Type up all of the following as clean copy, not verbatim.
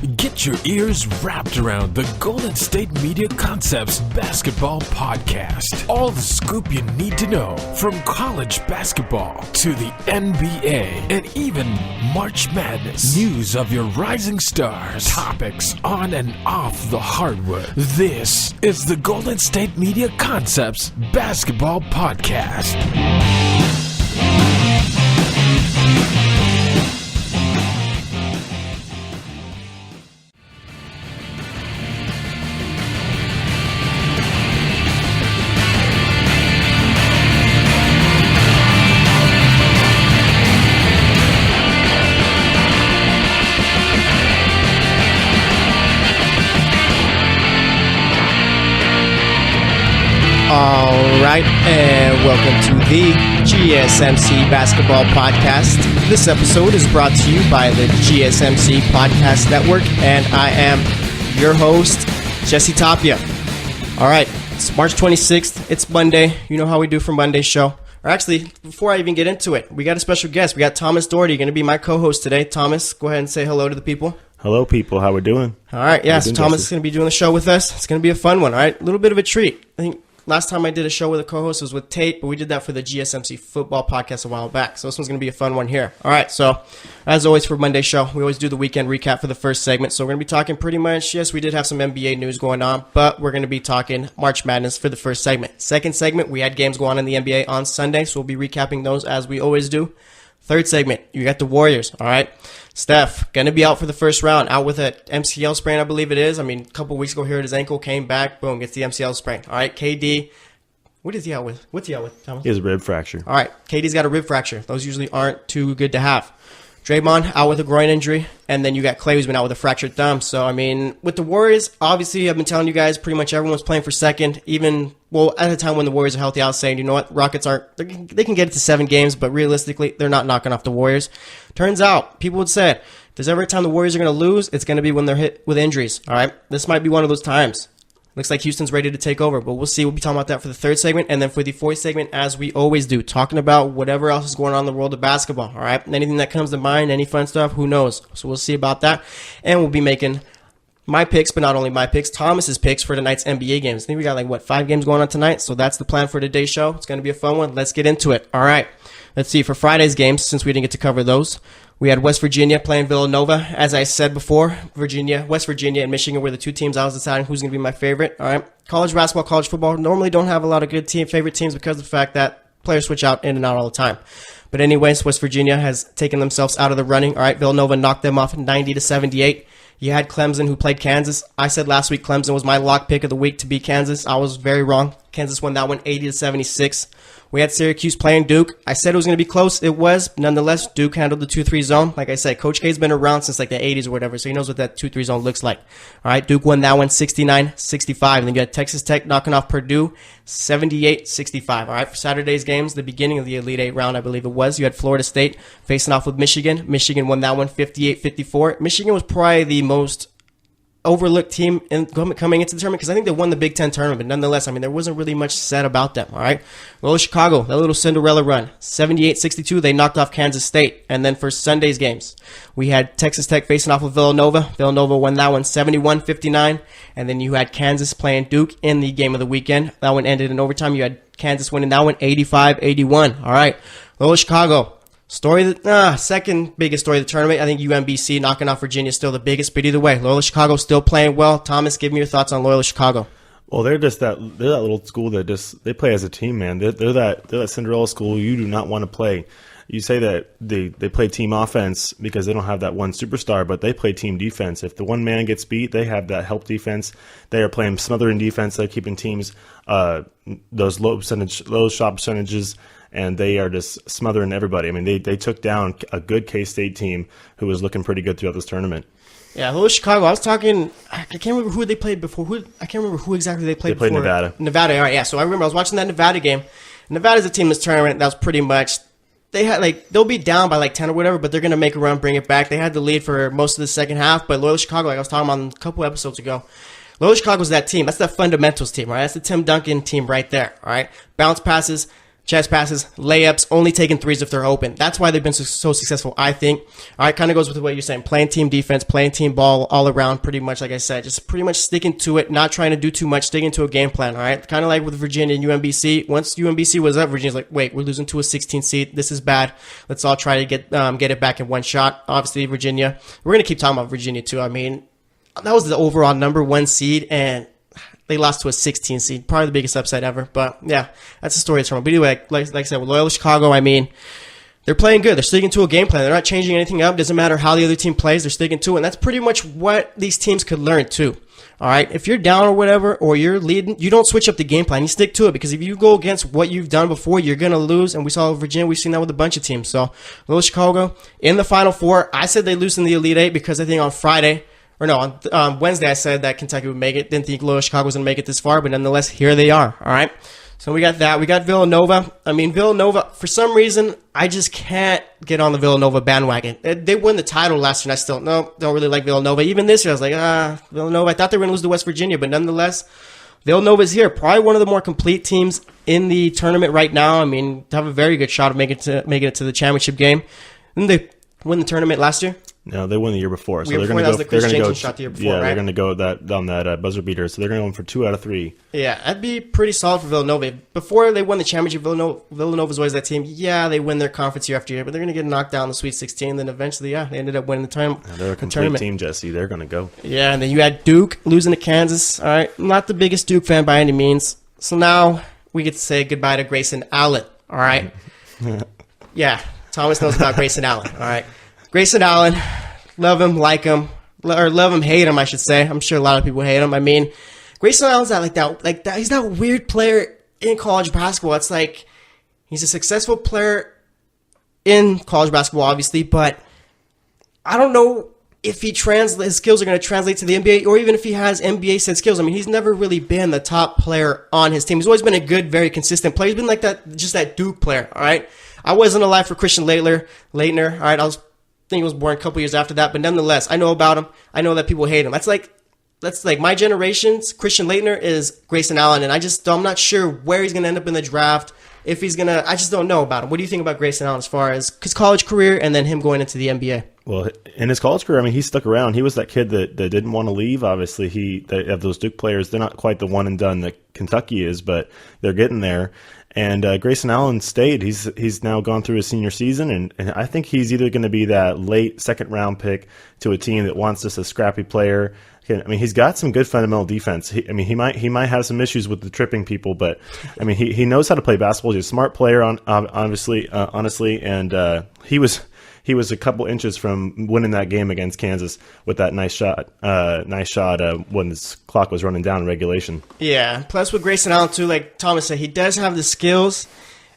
Get your ears wrapped around the Golden State Media Concepts Basketball Podcast. All the scoop you need to know, from college basketball to the NBA and even March Madness. News of your rising stars, topics on and off the hardwood. This is the Golden State Media Concepts Basketball Podcast. All right, and welcome to the GSMC Basketball Podcast. This episode is brought to you by the GSMC Podcast Network, and I am your host, Jesse Tapia. All right, it's March 26th. It's Monday. You know how we do for Monday's show. Or actually, before I even get into it, we got a special guest. We got Thomas Dougherty going to be my co-host today. Thomas, go ahead and say hello to the people. Hello, people. How we doing? All right, yeah, so Thomas is going to be doing the show with us. It's going to be a fun one, all right? A little bit of a treat. I think last time I did a show with a co-host was with Tate, but we did that for the GSMC football podcast a while back. So this one's going to be a fun one here. All right, so as always for Monday's show, we always do the weekend recap for the first segment. So we're going to be talking pretty much, yes, we did have some NBA news going on, but we're going to be talking March Madness for the first segment. Second segment, we had games going on in the NBA on Sunday, so we'll be recapping those as we always do. Third segment, you got the Warriors, all right? Steph, going to be out for the first round, out with an MCL sprain, I believe it is. I mean, a couple weeks ago here at his ankle, came back, boom, gets the MCL sprain. All right, KD, what is he out with? What's he out with, Thomas? He has a rib fracture. All right, KD's got a rib fracture. Those usually aren't too good to have. Draymond out with a groin injury, and then you got Clay who's been out with a fractured thumb. So, I mean, with the Warriors, obviously, I've been telling you guys pretty much everyone's playing for second, even, well, at a time when the Warriors are healthy, I was saying, you know what, Rockets aren't, they can get it to 7 games, but realistically, they're not knocking off the Warriors. Turns out, people would say, if there's ever a time the Warriors are going to lose, it's going to be when they're hit with injuries, all right? This might be one of those times. Looks like Houston's ready to take over, but we'll see. We'll be talking about that for the third segment, and then for the fourth segment, as we always do, talking about whatever else is going on in the world of basketball, all right? Anything that comes to mind, any fun stuff, who knows? So we'll see about that, and we'll be making my picks, but not only my picks, Thomas's picks for tonight's NBA games. I think we got 5 games going on tonight, so that's the plan for today's show. It's going to be a fun one. Let's get into it. All right. Let's see. For Friday's games, since we didn't get to cover those, we had West Virginia playing Villanova. As I said before, West Virginia and Michigan were the 2 teams I was deciding who's going to be my favorite. All right. College basketball, college football normally don't have a lot of good favorite teams because of the fact that players switch out in and out all the time. But anyways, West Virginia has taken themselves out of the running. All right. Villanova knocked them off 90-78. You had Clemson, who played Kansas. I said last week Clemson was my lock pick of the week to beat Kansas. I was very wrong. Kansas won that one 80-76. We had Syracuse playing Duke. I said it was going to be close. It was. Nonetheless, Duke handled the 2-3 zone. Like I said, Coach K's been around since the 80s or whatever, so he knows what that 2-3 zone looks like. All right, Duke won that one 69-65. And then you had Texas Tech knocking off Purdue 78-65. All right, for Saturday's games, the beginning of the Elite Eight round, I believe it was, you had Florida State facing off with Michigan. Michigan won that one 58-54. Michigan was probably the most overlooked team coming into the tournament because I think they won the Big Ten tournament, but nonetheless, I mean, there wasn't really much said about them, all right? Well, Chicago, that little Cinderella run, 78-62, they knocked off Kansas State. And then for Sunday's games, we had Texas Tech facing off with Villanova. Villanova won that one 71-59, and then you had Kansas playing Duke in the game of the weekend. That one ended in overtime. You had Kansas winning that one 85-81, all right? Well, Chicago. Second biggest story of the tournament. I think UMBC knocking off Virginia is still the biggest, but either way, Loyola Chicago still playing well. Thomas, give me your thoughts on Loyola Chicago. Well, they're that little school that they play as a team, man. They're that Cinderella school you do not want to play. You say that they play team offense because they don't have that one superstar, but they play team defense. If the one man gets beat, they have that help defense. They are playing smothering defense. They're keeping teams those low shot percentages, and they are just smothering everybody. I mean, they took down a good K-State team who was looking pretty good throughout this tournament. Yeah, Loyola Chicago. I was talking. I can't remember who they played before. I can't remember who exactly they played before. They played Nevada. Nevada. All right. Yeah. So I remember I was watching that Nevada game. Nevada's a team in this tournament that was pretty much. They had they'll be down by 10 or whatever, but they're gonna make a run, bring it back. They had the lead for most of the second half, but Loyola Chicago, like I was talking about a couple episodes ago, Loyola Chicago's that team. That's that fundamentals team, right? That's the Tim Duncan team right there. All right, bounce passes. chest passes, layups, only taking threes if they're open. That's why they've been so successful, I think. All right, kind of goes with what you're saying. Playing team defense, playing team ball all around, pretty much, like I said. Just pretty much sticking to it, not trying to do too much, sticking to a game plan, all right? Kind of like with Virginia and UMBC. Once UMBC was up, Virginia's like, wait, we're losing to a 16 seed. This is bad. Let's all try to get it back in one shot. Obviously, Virginia. We're going to keep talking about Virginia, too. I mean, that was the overall number 1 seed, and they lost to a 16 seed, probably the biggest upset ever. But yeah, that's the story it's from. But anyway, like I said, with Loyola Chicago, I mean, they're playing good. They're sticking to a game plan. They're not changing anything up. Doesn't matter how the other team plays. They're sticking to it. And that's pretty much what these teams could learn too. All right, if you're down or whatever, or you're leading, you don't switch up the game plan. You stick to it, because if you go against what you've done before, you're gonna lose. And we saw Virginia. We've seen that with a bunch of teams. So Loyola Chicago in the Final Four. I said they lose in the Elite Eight because I think on Friday. Or no, on Wednesday I said that Kentucky would make it. Didn't think Loyola Chicago was going to make it this far, but nonetheless, here they are. All right. So we got that. We got Villanova. I mean, Villanova, for some reason, I just can't get on the Villanova bandwagon. They won the title last year, and I still don't really like Villanova. Even this year, I was like, Villanova. I thought they were going to lose to West Virginia, but nonetheless, Villanova's here. Probably one of the more complete teams in the tournament right now. I mean, they have a very good shot of making it to the championship game. Didn't they win the tournament last year? No, they won the year before, so they're going to go. They're going to go shot the year before, yeah, right? they're going to go on that buzzer beater. So they're going to go for 2 out of 3. Yeah, that'd be pretty solid for Villanova. Before they won the championship, Villanova's always that team. Yeah, they win their conference year after year, but they're going to get knocked down in the Sweet 16. Then eventually, they ended up winning the tournament. Yeah, they're a complete team, Jesse. They're going to go. Yeah, and then you had Duke losing to Kansas. All right, I'm not the biggest Duke fan by any means. So now we get to say goodbye to Grayson Allen. All right. Yeah, Thomas knows about Grayson Allen. All right, Grayson Allen. Love him, like him, or love him, hate him, I should say. I'm sure a lot of people hate him. I mean, Grayson Allen's not like that. He's that weird player in college basketball. It's like he's a successful player in college basketball, obviously, but I don't know if his skills are going to translate to the NBA, or even if he has NBA set skills. I mean, he's never really been the top player on his team. He's always been a good, very consistent player. He's been like that, just that Duke player. All right, I wasn't alive for Christian Laettner. All right, I think he was born a couple years after that, but nonetheless, I know about him. I know that people hate him. That's like my generation's Christian Laettner is Grayson Allen, and I'm not sure where he's going to end up in the draft. If he's going to, I just don't know about him. What do you think about Grayson Allen as far as his college career and then him going into the NBA? Well, in his college career, I mean, he stuck around. He was that kid that didn't want to leave. Obviously, of those Duke players, they're not quite the one and done that Kentucky is, but they're getting there. And Grayson Allen stayed. He's now gone through his senior season, and I think he's either going to be that late second-round pick to a team that wants just a scrappy player. I mean, he's got some good fundamental defense. He might have some issues with the tripping people, but I mean, he knows how to play basketball. He's a smart player, honestly, and he was a couple inches from winning that game against Kansas with that nice shot when the clock was running down in regulation. Yeah, plus with Grayson Allen too, like Thomas said, he does have the skills,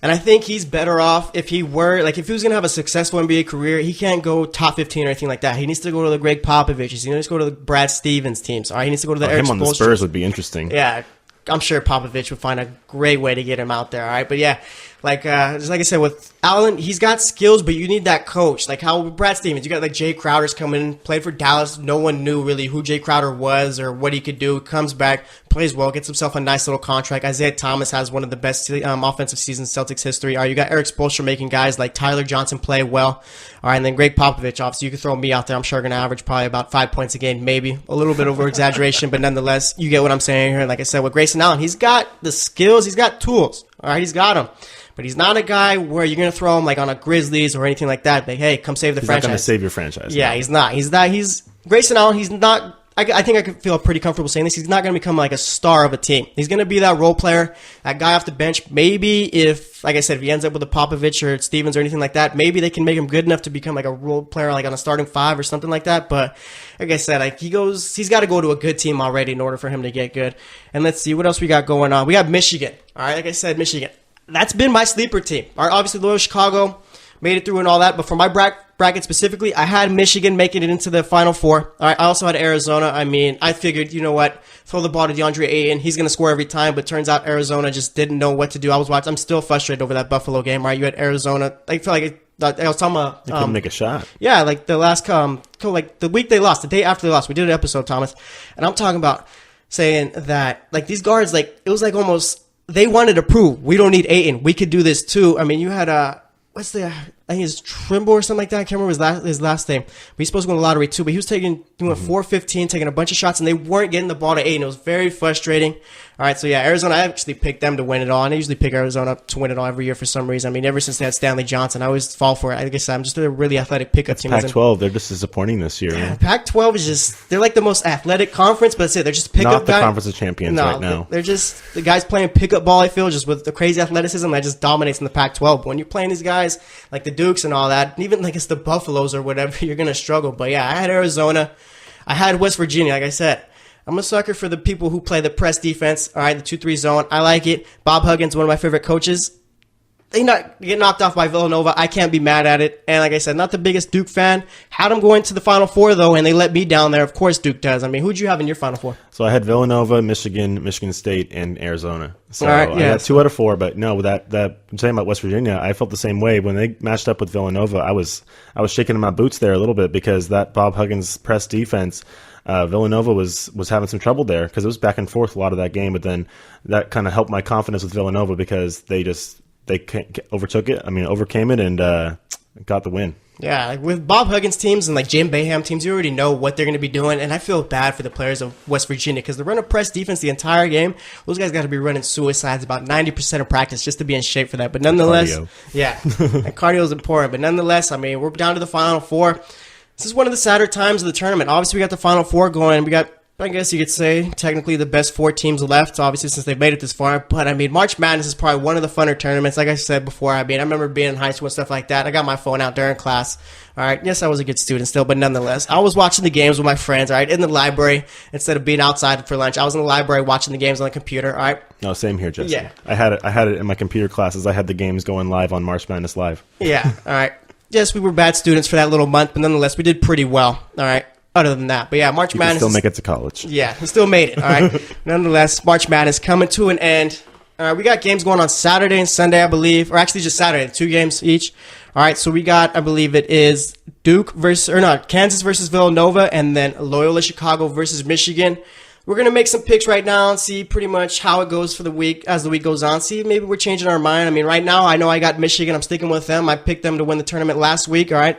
and I think he's better off if he was going to have a successful NBA career. He can't go top 15 or anything like that. He needs to go to the Greg Popovich's. He needs to go to the Brad Stevens teams. All right, he needs to go to the Eric him on the Spurs would be interesting. Yeah, I'm sure Popovich would find a great way to get him out there. All right, but yeah. Just like I said, with Allen, he's got skills, but you need that coach. Like how with Brad Stevens, you got like Jay Crowder's coming in, played for Dallas. No one knew really who Jay Crowder was or what he could do. Comes back, plays well, gets himself a nice little contract. Isaiah Thomas has one of the best offensive seasons in Celtics history. All right, you got Eric Spoelstra making guys like Tyler Johnson play well. All right, and then Greg Popovich, obviously, you can throw me out there. I'm sure going to average probably about 5 points a game, maybe. A little bit over exaggeration, but nonetheless, you get what I'm saying here. Like I said, with Grayson Allen, he's got the skills, he's got tools. All right, he's got them. But he's not a guy where you're going to throw him like on a Grizzlies or anything like that. Like, hey, come save the franchise. He's not going to save your franchise. Yeah, no. He's not. He's Grayson Allen. He's not. I think I could feel pretty comfortable saying this. He's not going to become like a star of a team. He's going to be that role player, that guy off the bench. Maybe if, like I said, if he ends up with a Popovich or Stevens or anything like that, maybe they can make him good enough to become like a role player, like on a starting 5 or something like that. But like I said, like he's got to go to a good team already in order for him to get good. And let's see what else we got going on. We got Michigan. All right, like I said, Michigan. That's been my sleeper team. All right, obviously, Loyola Chicago made it through and all that. But for my bracket specifically, I had Michigan making it into the Final Four. All right, I also had Arizona. I mean, I figured, you know what, throw the ball to DeAndre Ayton. He's going to score every time. But turns out Arizona just didn't know what to do. I'm still frustrated over that Buffalo game. Right, you had Arizona. I feel like I was talking about. They couldn't make a shot. Yeah, like the last like the week they lost, the day after they lost, we did an episode, Thomas, and I'm talking about saying that like these guards, like it was like almost they wanted to prove we don't need Ayton. We could do this too. I mean, you had I think it's Trimble or something like that. I can't remember his last name. But he's supposed to go to the lottery too. But he was doing 4-15, taking a bunch of shots, and they weren't getting the ball to Ayton. It was very frustrating. All right, so yeah, Arizona, I actually picked them to win it all. And I usually pick Arizona to win it all every year for some reason. I mean, ever since they had Stanley Johnson, I always fall for it. I guess I'm just a really athletic pickup team. Pac-12, they're just disappointing this year. Yeah, Pac-12 is just, they're like the most athletic conference, but that's it. They're just pickup Not the guys. conference of champions right now. They're just the guys playing pickup ball, I feel, just with the crazy athleticism that just dominates in the Pac-12. But when you're playing these guys like the Dukes and all that, and even like it's the Buffaloes or whatever, you're going to struggle. But yeah, I had Arizona. I had West Virginia, like I said. I'm a sucker for the people who play the press defense. All right, the 2-3 zone. I like it. Bob Huggins, one of my favorite coaches. They get knocked off by Villanova. I can't be mad at it. And like I said, not the biggest Duke fan. Had them going to the Final Four, though, and they let me down there. Of course Duke does. I mean, who'd you have in your Final Four? So I had Villanova, Michigan State, and Arizona. So all right, I had 2 out of 4. But no, that I'm saying about West Virginia, I felt the same way. When they matched up with Villanova, I was shaking in my boots there a little bit because that Bob Huggins press defense, Villanova was having some trouble there because it was back and forth a lot of that game. But then that kind of helped my confidence with Villanova because they overcame it and got the win. Yeah, like with Bob Huggins teams and like Jim Boeheim teams, you already know what they're going to be doing. And I feel bad for the players of West Virginia because they run a press defense the entire game. Those guys got to be running suicides about 90% of practice just to be in shape for that. But nonetheless, cardio. Yeah, and cardio is important. But nonetheless, I mean, we're down to the Final Four. This is one of the sadder times of the tournament. Obviously, we got the Final Four going. We got, I guess you could say, technically the best 4 teams left, obviously, since they've made it this far. But, I mean, March Madness is probably one of the funner tournaments. Like I said before, I mean, I remember being in high school and stuff like that. I got my phone out during class. All right, yes, I was a good student still, but nonetheless, I was watching the games with my friends, all right, in the library instead of being outside for lunch. I was in the library watching the games on the computer, all right? No, same here, Jesse. Yeah. I had it in my computer classes. I had the games going live on March Madness Live. Yeah, all right. Yes, we were bad students for that little month, but nonetheless, we did pretty well, all right, other than that. But yeah, March You Madness. can still make it to college. Yeah, we still made it, all right. Nonetheless, March Madness coming to an end. All right, we got games going on Saturday and Sunday, I believe, or actually just Saturday, 2 games each. All right, so we got, I believe it is Kansas versus Villanova, and then Loyola Chicago versus Michigan. We're going to make some picks right now and see pretty much how it goes for the week as the week goes on. See, maybe we're changing our mind. I mean, right now, I know I got Michigan. I'm sticking with them. I picked them to win the tournament last week, all right?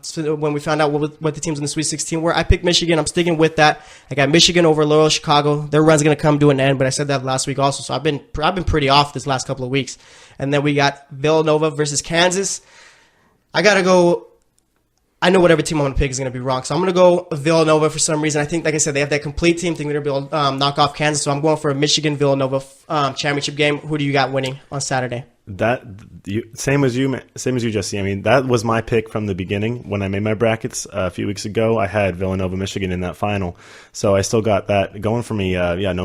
So when we found out what the teams in the Sweet 16 were, I picked Michigan. I'm sticking with that. I got Michigan over Loyola Chicago. Their run's going to come to an end, but I said that last week also. So I've been pretty off this last couple of weeks. And then we got Villanova versus Kansas. I got to go. I know whatever team I'm going to pick is going to be wrong. So I'm going to go Villanova for some reason. I think, like I said, they have that complete team. I think they're going to be able to knock off Kansas. So I'm going for a Michigan-Villanova championship game. Who do you got winning on Saturday? Same as you, Jesse. I mean, that was my pick from the beginning. When I made my brackets a few weeks ago, I had Villanova, Michigan in that final. So I still got that going for me.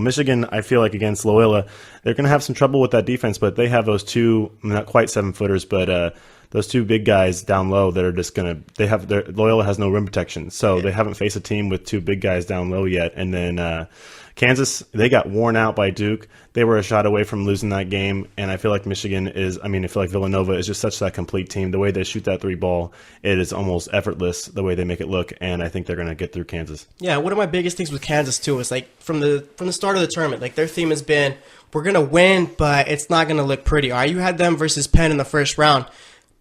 Michigan, I feel like against Loyola, they're going to have some trouble with that defense, but they have those 2, not quite 7-footers, but those 2 big guys down low that are just Loyola has no rim protection. So They haven't faced a team with 2 big guys down low yet. And then Kansas, they got worn out by Duke. They were a shot away from losing that game. And I feel like Villanova is just such that complete team. The way they shoot that 3 ball, it is almost effortless the way they make it look. And I think they're going to get through Kansas. Yeah, one of my biggest things with Kansas too is like from the start of the tournament, like their theme has been, we're going to win, but it's not going to look pretty. All right, you had them versus Penn in the first round.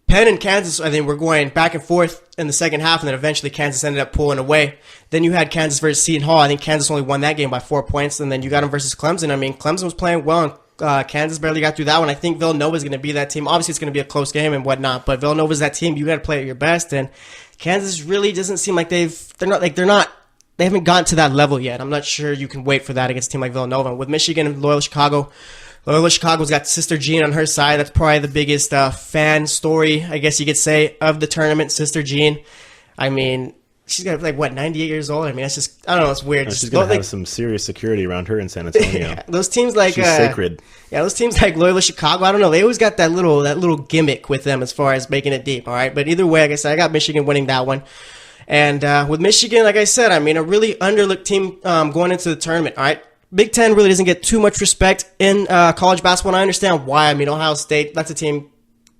Penn and Kansas, I think, were going back and forth in the second half, and then eventually Kansas ended up pulling away. Then you had Kansas versus Seton Hall. I think Kansas only won that game by 4 points, and then you got them versus Clemson. I mean, Clemson was playing well, and Kansas barely got through that one. I think Villanova is going to be that team. Obviously, it's going to be a close game and whatnot, but Villanova is that team. You got to play at your best, and Kansas really doesn't seem like they haven't gotten to that level yet. I'm not sure you can wait for that against a team like Villanova. With Michigan and Loyola Chicago's got Sister Jean on her side. That's probably the biggest fan story, I guess you could say, of the tournament. Sister Jean. I mean, she's got 98 years old. I mean, that's just, I don't know, it's weird. She's going to have some serious security around her in San Antonio. Yeah, those teams like she's sacred. Yeah, those teams like Loyola Chicago, I don't know. They always got that little gimmick with them as far as making it deep. All right, but either way, like I said, I got Michigan winning that one. And with Michigan, like I said, I mean, a really underlooked team going into the tournament. All right. Big Ten really doesn't get too much respect in college basketball, and I understand why. I mean, Ohio State, that's a team,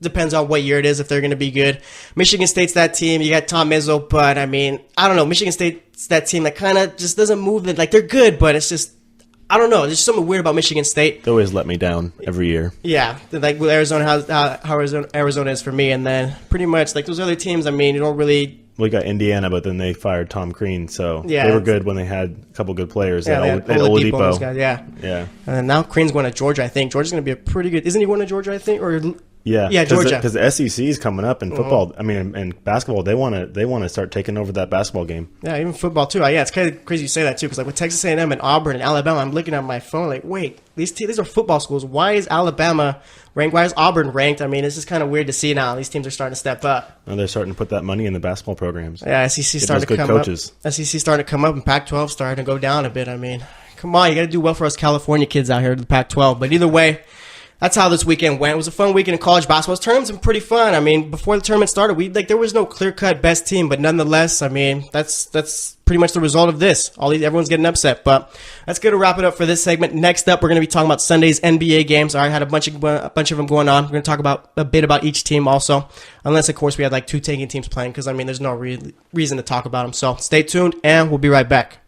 depends on what year it is, if they're going to be good. Michigan State's that team. You got Tom Izzo, but, I mean, I don't know. Michigan State's that team that kind of just doesn't move. Like, they're good, but it's just, I don't know. There's something weird about Michigan State. They always let me down every year. Yeah, like with Arizona, how Arizona is for me, and then pretty much like those other teams. I mean, you don't really. We got Indiana, but then they fired Tom Crean, so Yeah. they were good when they had a couple good players. Yeah, they had Oladipo, those Oladipo. guys, yeah. Yeah. And then now Crean's going to Georgia, I think. Georgia's going to be a pretty good. Isn't he going to Georgia, I think? Or Yeah, Georgia. Because the SEC is coming up in football. I mean, in basketball, they want to start taking over that basketball game. Yeah, even football too. Yeah, it's kind of crazy you say that too, because like with Texas A&M and Auburn and Alabama, I'm looking at my phone like, wait, these are football schools. Why is Alabama ranked? Why is Auburn ranked? I mean, it's just kind of weird to see now. These teams are starting to step up. Now they're starting to put that money in the basketball programs. Yeah, SEC starting to good come coaches. up. SEC starting to come up, and Pac-12 starting to go down a bit. I mean, come on, you got to do well for us California kids out here in the Pac-12. But either way, that's how this weekend went. It was a fun weekend in college basketball. This tournament's been pretty fun. I mean, before the tournament started, there was no clear-cut best team, but nonetheless, I mean, that's pretty much the result of this. Everyone's getting upset, but that's going to wrap it up for this segment. Next up, we're going to be talking about Sunday's NBA games. I had a bunch of them going on. We're going to talk about a bit about each team also, unless of course we had like two taking teams playing, because I mean, there's no reason to talk about them. So stay tuned, and we'll be right back.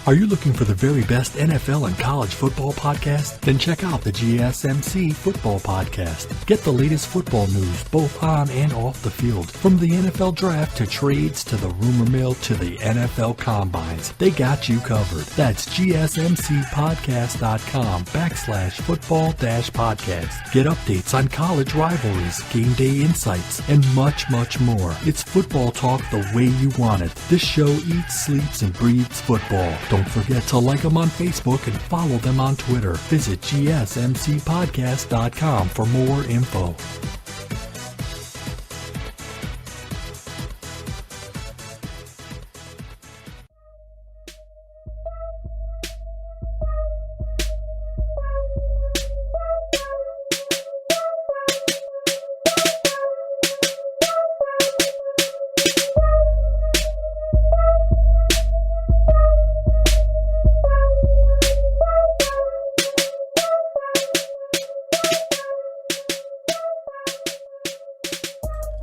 Are you looking for the very best NFL and college football podcast? Then check out the GSMC Football Podcast. Get the latest football news both on and off the field. From the NFL Draft to trades to the rumor mill to the NFL Combines, they got you covered. That's GSMCpodcast.com/football-podcast. Get updates on college rivalries, game day insights, and much, much more. It's football talk the way you want it. This show eats, sleeps, and breathes football. Don't forget to like them on Facebook and follow them on Twitter. Visit GSMCpodcast.com for more info.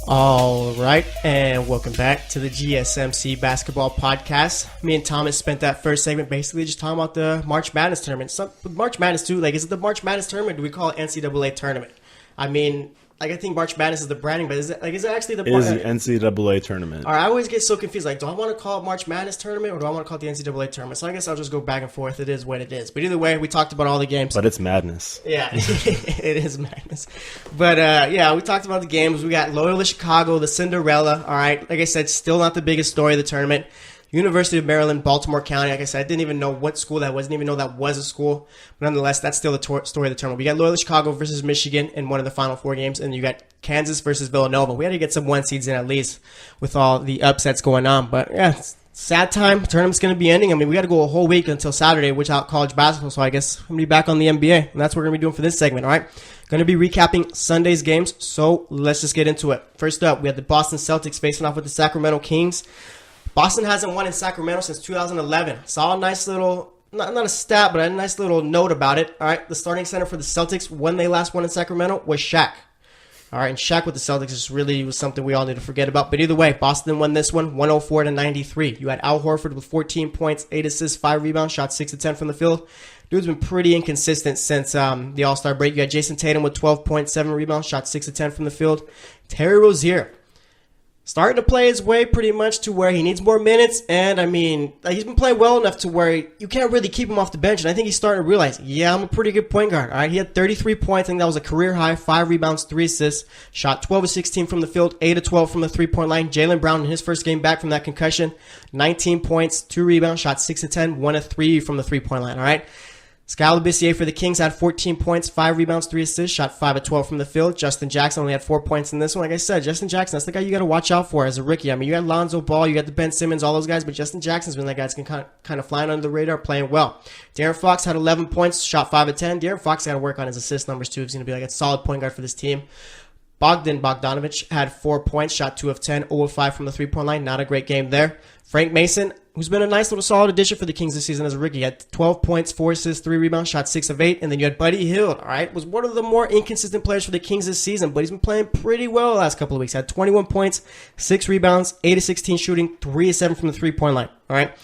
All right, and welcome back to the GSMC Basketball Podcast. Me and Thomas spent that first segment basically just talking about the March Madness tournament. March Madness too, like, is it the March Madness tournament, or do we call it NCAA tournament? I mean, like, I think March Madness is the branding, but is it actually the... It is the NCAA tournament. All right, I always get so confused. Like, do I want to call it March Madness tournament, or do I want to call it the NCAA tournament? So I guess I'll just go back and forth. It is what it is. But either way, we talked about all the games. But it's madness. Yeah, it is madness. But, yeah, we talked about the games. We got Loyola Chicago, the Cinderella. All right, like I said, still not the biggest story of the tournament. University of Maryland, Baltimore County. Like I said, I didn't even know what school that was. Didn't even know that was a school. But nonetheless, that's still the story of the tournament. We got Loyola Chicago versus Michigan in one of the Final Four games. And you got Kansas versus Villanova. We had to get some one seeds in at least with all the upsets going on. But, yeah, it's sad time. The tournament's going to be ending. I mean, we got to go a whole week until Saturday without college basketball. So I guess I'm going to be back on the NBA. And that's what we're going to be doing for this segment, all right? Going to be recapping Sunday's games. So let's just get into it. First up, we have the Boston Celtics facing off with the Sacramento Kings. Boston hasn't won in Sacramento since 2011. Saw a nice little, not a stat, but a nice little note about it. All right, the starting center for the Celtics when they last won in Sacramento was Shaq. All right, and Shaq with the Celtics just really was something we all need to forget about. But either way, Boston won this one 104-93. You had Al Horford with 14 points, 8 assists, 5 rebounds, shot 6 of 10 from the field. Dude's been pretty inconsistent since the All-Star break. You had Jason Tatum with 12 points, 7 rebounds, shot 6 of 10 from the field. Terry Rozier starting to play his way pretty much to where he needs more minutes. And, I mean, he's been playing well enough to where you can't really keep him off the bench. And I think he's starting to realize, yeah, I'm a pretty good point guard. All right, he had 33 points. I think that was a career high, 5 rebounds, 3 assists. Shot 12 of 16 from the field, 8 of 12 from the three-point line. Jaylen Brown in his first game back from that concussion, 19 points, 2 rebounds, shot 6 of 10, 1 of 3 from the three-point line. All right. Skal Labissière for the Kings had 14 points, 5 rebounds, 3 assists, shot 5 of 12 from the field. Justin Jackson only had 4 points in this one. Like I said, Justin Jackson, that's the guy you got to watch out for as a rookie. I mean, you got Lonzo Ball, you got the Ben Simmons, all those guys, but Justin Jackson's been that guy that's been kind of flying under the radar, playing well. De'Aaron Fox had 11 points, shot 5 of 10. De'Aaron Fox got to work on his assist numbers too. He's going to be like a solid point guard for this team. Bogdanovich had 4 points, shot 2 of 10, 0 of 5 from the three-point line. Not a great game there. Frank Mason, who's been a nice little solid addition for the Kings this season as a rookie. He had 12 points, 4 assists, 3 rebounds, shot 6 of 8. And then you had Buddy Hield, all right? Was one of the more inconsistent players for the Kings this season, but he's been playing pretty well the last couple of weeks. Had 21 points, 6 rebounds, 8 of 16 shooting, 3 of 7 from the three-point line, all right?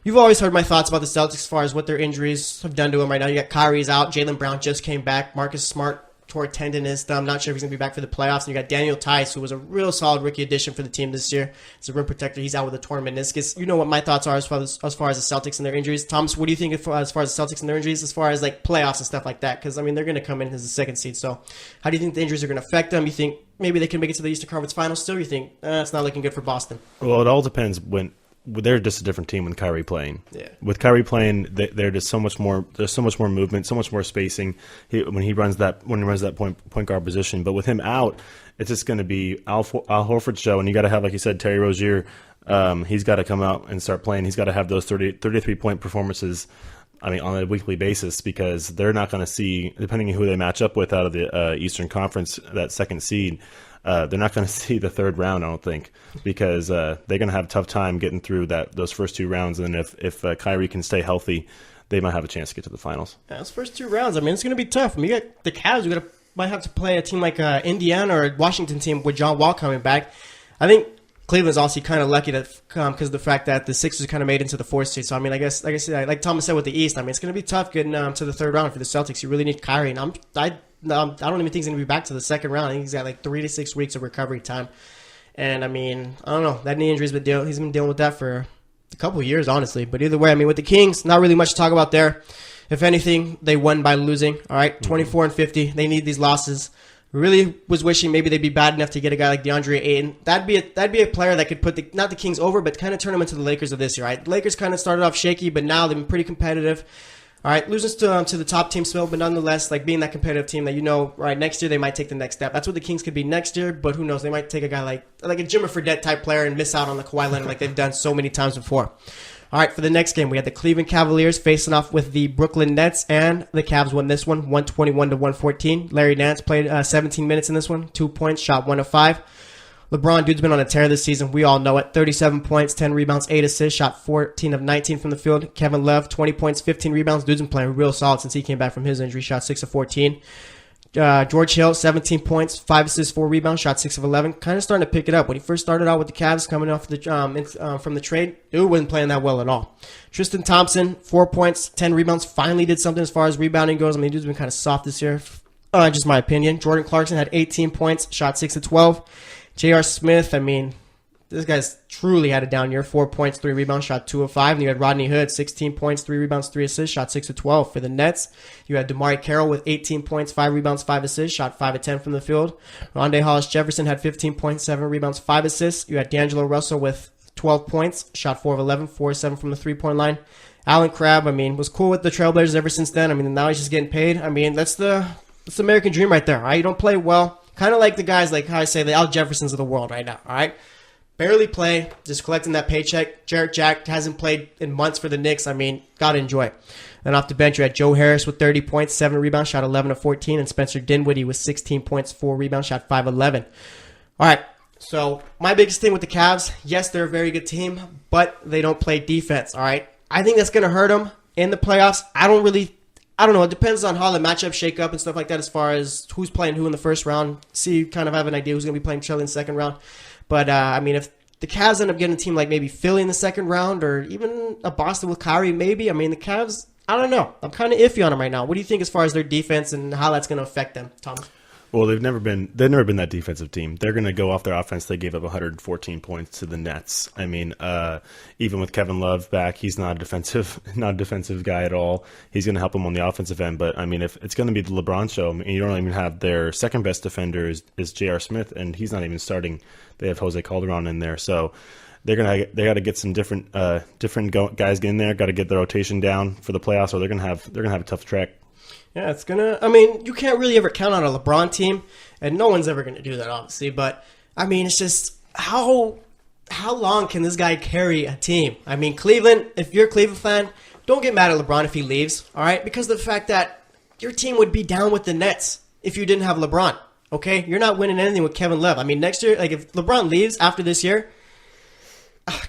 You've always heard my thoughts about the Celtics as far as what their injuries have done to them right now. You got Kyrie's out. Jaylen Brown just came back. Marcus Smart tore a tendon in his thumb. Not sure if he's going to be back for the playoffs. And you got Daniel Tice, who was a real solid rookie addition for the team this year. As a rim protector, he's out with a torn meniscus. You know what my thoughts are as far as the Celtics and their injuries. Thomas, what do you think as far as the Celtics and their injuries, as far as like playoffs and stuff like that? Because, I mean, they're going to come in as the second seed. So how do you think the injuries are going to affect them? You think maybe they can make it to the Eastern Conference Finals still? Or you think it's not looking good for Boston? Well, it all depends when. They're just a different team with Kyrie playing. Yeah. With Kyrie playing, they're just so much more. There's so much more movement, so much more spacing. When he runs that point guard position, but with him out, it's just going to be Al Horford's show, and you got to have, like you said, Terry Rozier. He's got to come out and start playing. He's got to have those 33-point performances. I mean, on a weekly basis, because they're not going to see, depending on who they match up with out of the Eastern Conference, that second seed. They're not going to see the third round, I don't think, because they're going to have a tough time getting through those first 2 rounds. And if Kyrie can stay healthy, they might have a chance to get to the finals. Yeah, those first 2 rounds, I mean, it's going to be tough. I mean, you got the Cavs. You might have to play a team like Indiana or a Washington team with John Wall coming back. I think Cleveland's also kind of lucky because of the fact that the Sixers kind of made into the 4th seed. So, I mean, I guess, like Thomas said with the East, I mean, it's going to be tough getting to the third round for the Celtics. You really need Kyrie. And I don't even think he's going to be back to the second round. I think he's got like 3 to 6 weeks of recovery time. And, I mean, I don't know. That knee injury's he's been dealing with that for a couple of years, honestly. But either way, I mean, with the Kings, not really much to talk about there. If anything, they won by losing. All right, 24-50. They need these losses. Really was wishing maybe they'd be bad enough to get a guy like DeAndre Ayton. That'd be a player that could put not the Kings over, but kind of turn them into the Lakers of this year. Right, the Lakers kind of started off shaky, but now they've been pretty competitive. All right, losing to the top team still, but nonetheless, like being that competitive team that right, next year they might take the next step. That's what the Kings could be next year, but who knows? They might take a guy like a Jimmer Fredette type player and miss out on the Kawhi Leonard like they've done so many times before. All right, for the next game, we had the Cleveland Cavaliers facing off with the Brooklyn Nets, and the Cavs won this one, 121-114. Larry Nance played 17 minutes in this one, 2 points, shot 1 of 5. LeBron, dude's been on a tear this season. We all know it. 37 points, 10 rebounds, 8 assists, shot 14 of 19 from the field. Kevin Love, 20 points, 15 rebounds. Dude's been playing real solid since he came back from his injury. Shot 6 of 14. George Hill, 17 points, 5 assists, 4 rebounds, shot 6 of 11. Kind of starting to pick it up. When he first started out with the Cavs coming off from the trade, dude wasn't playing that well at all. Tristan Thompson, 4 points, 10 rebounds. Finally did something as far as rebounding goes. I mean, dude's been kind of soft this year. Just my opinion. Jordan Clarkson had 18 points, shot 6 of 12. J.R. Smith, I mean, this guy's truly had a down year. 4 points, 3 rebounds, shot 2 of 5. And you had Rodney Hood, 16 points, 3 rebounds, 3 assists, shot 6 of 12. For the Nets, you had DeMari Carroll with 18 points, 5 rebounds, 5 assists, shot 5 of 10 from the field. Rondé Hollis-Jefferson had 15 points, 7 rebounds, 5 assists. You had D'Angelo Russell with 12 points, shot 4 of 11, 4 of 7 from the three-point line. Allen Crabbe, I mean, was cool with the Trailblazers ever since then. I mean, now he's just getting paid. I mean, that's the American dream right there, all right? You don't play well. Kind of like the guys, like how I say, the Al Jeffersons of the world right now, all right? Barely play, just collecting that paycheck. Jarrett Jack hasn't played in months for the Knicks. I mean, got to enjoy it. And off the bench, you had Joe Harris with 30 points, 7 rebounds, shot 11 of 14. And Spencer Dinwiddie with 16 points, 4 rebounds, shot 5 of 11. All right, so my biggest thing with the Cavs, yes, they're a very good team, but they don't play defense, all right? I think that's going to hurt them in the playoffs. I don't know. It depends on how the matchups shake up and stuff like that as far as who's playing who in the first round. See, kind of have an idea who's going to be playing each other in the second round. But, I mean, if the Cavs end up getting a team like maybe Philly in the second round or even a Boston with Kyrie maybe, I mean, the Cavs, I don't know. I'm kind of iffy on them right now. What do you think as far as their defense and how that's going to affect them, Tom? Well, they've never been that defensive team. They're going to go off their offense. They gave up 114 points to the Nets. I mean, even with Kevin Love back, he's not a defensive guy at all. He's going to help them on the offensive end. But I mean, if it's going to be the LeBron show, I mean, you don't even have their second best defender is J.R. Smith, and he's not even starting. They have Jose Calderon in there, so they got to get some different guys in there. Got to get the rotation down for the playoffs, or they're going to have a tough track. Yeah, it's gonna. I mean, you can't really ever count on a LeBron team, and no one's ever gonna do that, obviously. But I mean, it's just how long can this guy carry a team? I mean, Cleveland. If you're a Cleveland fan, don't get mad at LeBron if he leaves. All right, because of the fact that your team would be down with the Nets if you didn't have LeBron. Okay, you're not winning anything with Kevin Love. I mean, next year, like if LeBron leaves after this year,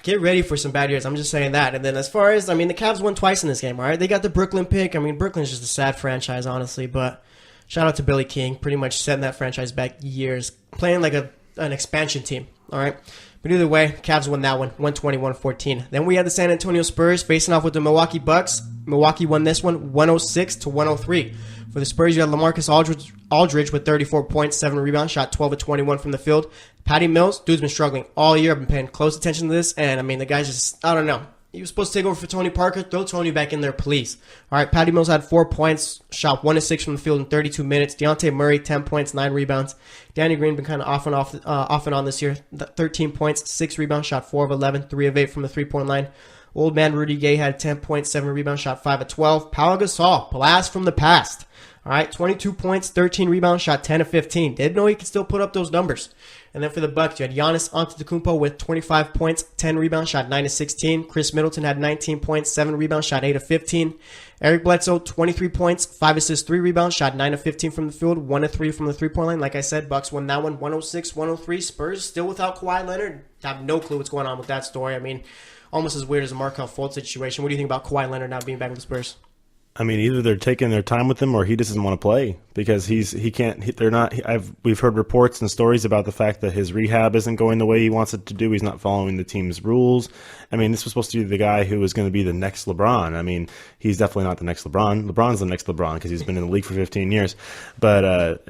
get ready for some bad years. I'm just saying that. And then as far as, the Cavs won twice in this game, all right? They got the Brooklyn pick. Brooklyn's just a sad franchise, honestly. But shout out to Billy King, pretty much setting that franchise back years, playing like an expansion team, all right? But either way, Cavs won that one, 121-14. Then we had the San Antonio Spurs facing off with the Milwaukee Bucks. Milwaukee won this one, 106-103. For the Spurs, you had LaMarcus Aldridge with 34 points, 7 rebounds, shot 12 of 21 from the field. Patty Mills, dude's been struggling all year. I've been paying close attention to this, and the guy's just, I don't know. He was supposed to take over for Tony Parker. Throw Tony back in there, please. All right, Patty Mills had 4 points, shot 1 of 6 from the field in 32 minutes. Dejounte Murray, 10 points, 9 rebounds. Danny Green been kind of off and on this year. 13 points, 6 rebounds, shot 4 of 11, 3 of 8 from the three-point line. Old man Rudy Gay had 10 points, 7 rebounds, shot 5 of 12. Pau Gasol, blast from the past. All right, 22 points, 13 rebounds, shot 10 of 15. Didn't know he could still put up those numbers. And then for the Bucks, you had Giannis Antetokounmpo with 25 points, 10 rebounds, shot 9 of 16. Chris Middleton had 19 points, 7 rebounds, shot 8 of 15. Eric Bledsoe, 23 points, 5 assists, 3 rebounds, shot 9 of 15 from the field, 1 of 3 from the three-point line. Like I said, Bucks won that one, 106-103. Spurs still without Kawhi Leonard. I have no clue what's going on with that story. Almost as weird as the Markelle Fultz situation. What do you think about Kawhi Leonard not being back with the Spurs? Either they're taking their time with him or he just doesn't want to play because we've heard reports and stories about the fact that his rehab isn't going the way he wants it to do. He's not following the team's rules. This was supposed to be the guy who was going to be the next LeBron. He's definitely not the next LeBron. LeBron's the next LeBron because he's been in the league for 15 years. But